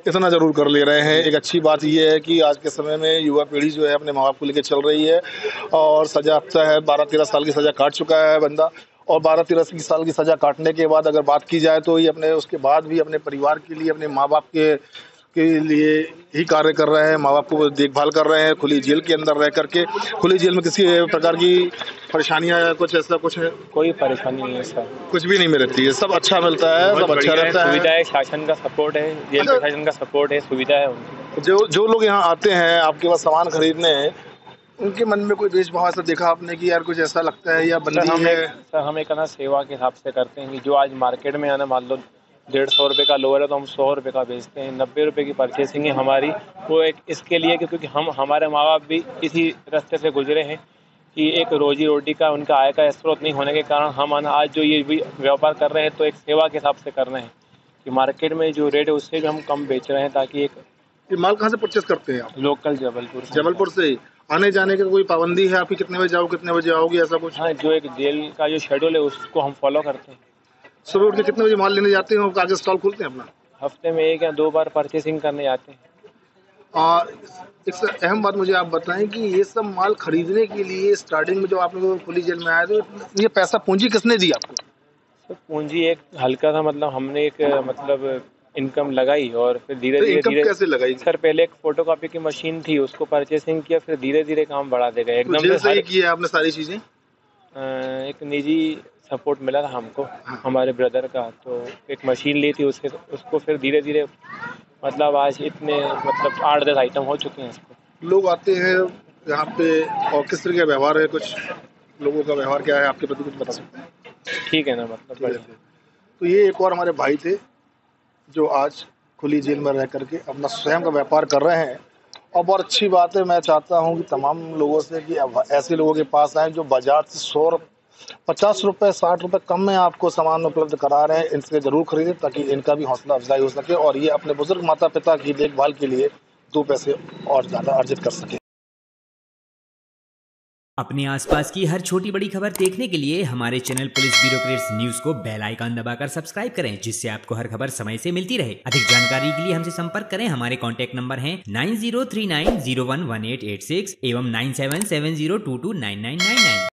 इतना जरूर कर ले रहे हैं। एक अच्छी बात यह है कि आज के समय में युवा पीढ़ी जो है अपने माँ बाप को लेकर चल रही है और सजा आपका है 12-13 साल की सजा काट चुका है बंदा और 12-13 साल की सजा काटने के बाद अगर बात की जाए तो ये अपने उसके बाद भी अपने परिवार के लिए, अपने माँ बाप के लिए ही कार्य कर रहे हैं। माँ बाप को देखभाल कर रहे हैं खुली जेल के अंदर रह करके। खुली जेल में किसी प्रकार की परेशानियां या कुछ ऐसा कुछ है? कोई परेशानी नहीं है सर, कुछ भी नहीं मिलती है, सब अच्छा मिलता है, सब अच्छा रहता है। सुविधा है, शासन का सपोर्ट है, जेल प्रशासन का सपोर्ट है, सुविधा है उनकी। जो लोग यहाँ आते हैं आपके पास सामान खरीदने, उनके मन में कोई द्वेषभाव ऐसा देखा आपने कि यार कुछ ऐसा लगता है या बंदी है? सर हम एक सेवा के हिसाब से करते हैं कि जो आज मार्केट में आना मान लो 150 रुपये का लोअर है तो हम 100 रुपये का बेचते हैं। 90 रुपये की परचेसिंग है हमारी, वो एक इसके लिए क्योंकि हमारे माँ बाप भी इसी रास्ते से गुजरे हैं कि एक रोजी रोटी का उनका आय का स्रोत नहीं होने के कारण हम आज जो ये भी व्यापार कर रहे हैं तो एक सेवा के हिसाब से कर रहे हैं कि मार्केट में जो रेट है उससे भी हम कम बेच रहे हैं ताकि एक। ये माल कहाँ से परचेस करते हैं आप? लोकल जबलपुर। जबलपुर से। आने जाने की कोई पाबंदी है आपकी? कितने बजे जाओ कितने बजे आओगे ऐसा कुछ? हाँ, जो एक जेल का जो शेड्यूल है उसको हम फॉलो करते हैं। सुबह उठ के कितने बजे माल लेने जाते हैं? आगे स्टॉल खोलते हैं अपना? हफ्ते में 1 या 2 बार परचेसिंग करने जाते हैं। एक अहम बात मुझे आप बताएं कि ये सब माल खरीदने के लिए स्टार्टिंग में जो आप लोग खुली जेल में आए थे ये पैसा पूंजी किसने दी आपको? सर पूंजी एक हल्का था, मतलब हमने एक मतलब इनकम लगाई और फिर धीरे धीरे। कैसे लगाई? सर पहले एक फोटोकॉपी की मशीन थी उसको परचेसिंग किया, फिर धीरे धीरे काम बढ़ा देगा एकदम जेल से ही किया आपने सारी चीजें? एक निजी सपोर्ट मिला था हमको। हाँ। हमारे ब्रदर का, तो एक मशीन ली थी उसको फिर धीरे धीरे मतलब आज इतने मतलब 8-10 आइटम हो चुके हैं इसको। लोग आते हैं यहाँ पे और किस तरह का व्यवहार है, कुछ लोगों का व्यवहार क्या है आपके प्रति, कुछ बता सकते हैं? ठीक है ना, मतलब तो ये एक और हमारे भाई थे जो आज खुली जेल में रह करके अपना स्वयं का व्यापार कर रहे हैं और बहुत अच्छी बात है। मैं चाहता हूँ कि तमाम लोगों से कि ऐसे लोगों के पास आए जो बाजार से 50 रुपये 60 रुपये कम में आपको सामान उपलब्ध करा रहे हैं, इनसे ज़रूर खरीदें ताकि इनका भी हौसला अफजाई हो सके और ये अपने बुजुर्ग माता पिता की देखभाल के लिए 2 पैसे और ज़्यादा अर्जित कर सके। अपने आसपास की हर छोटी बड़ी खबर देखने के लिए हमारे चैनल पुलिस ब्यूरोक्रेट्स न्यूज को बेल आइकन दबाकर सब्सक्राइब करें, जिससे आपको हर खबर समय से मिलती रहे। अधिक जानकारी के लिए हमसे संपर्क करें। हमारे कॉन्टैक्ट नंबर हैं 9039011886 एवं 9770229999।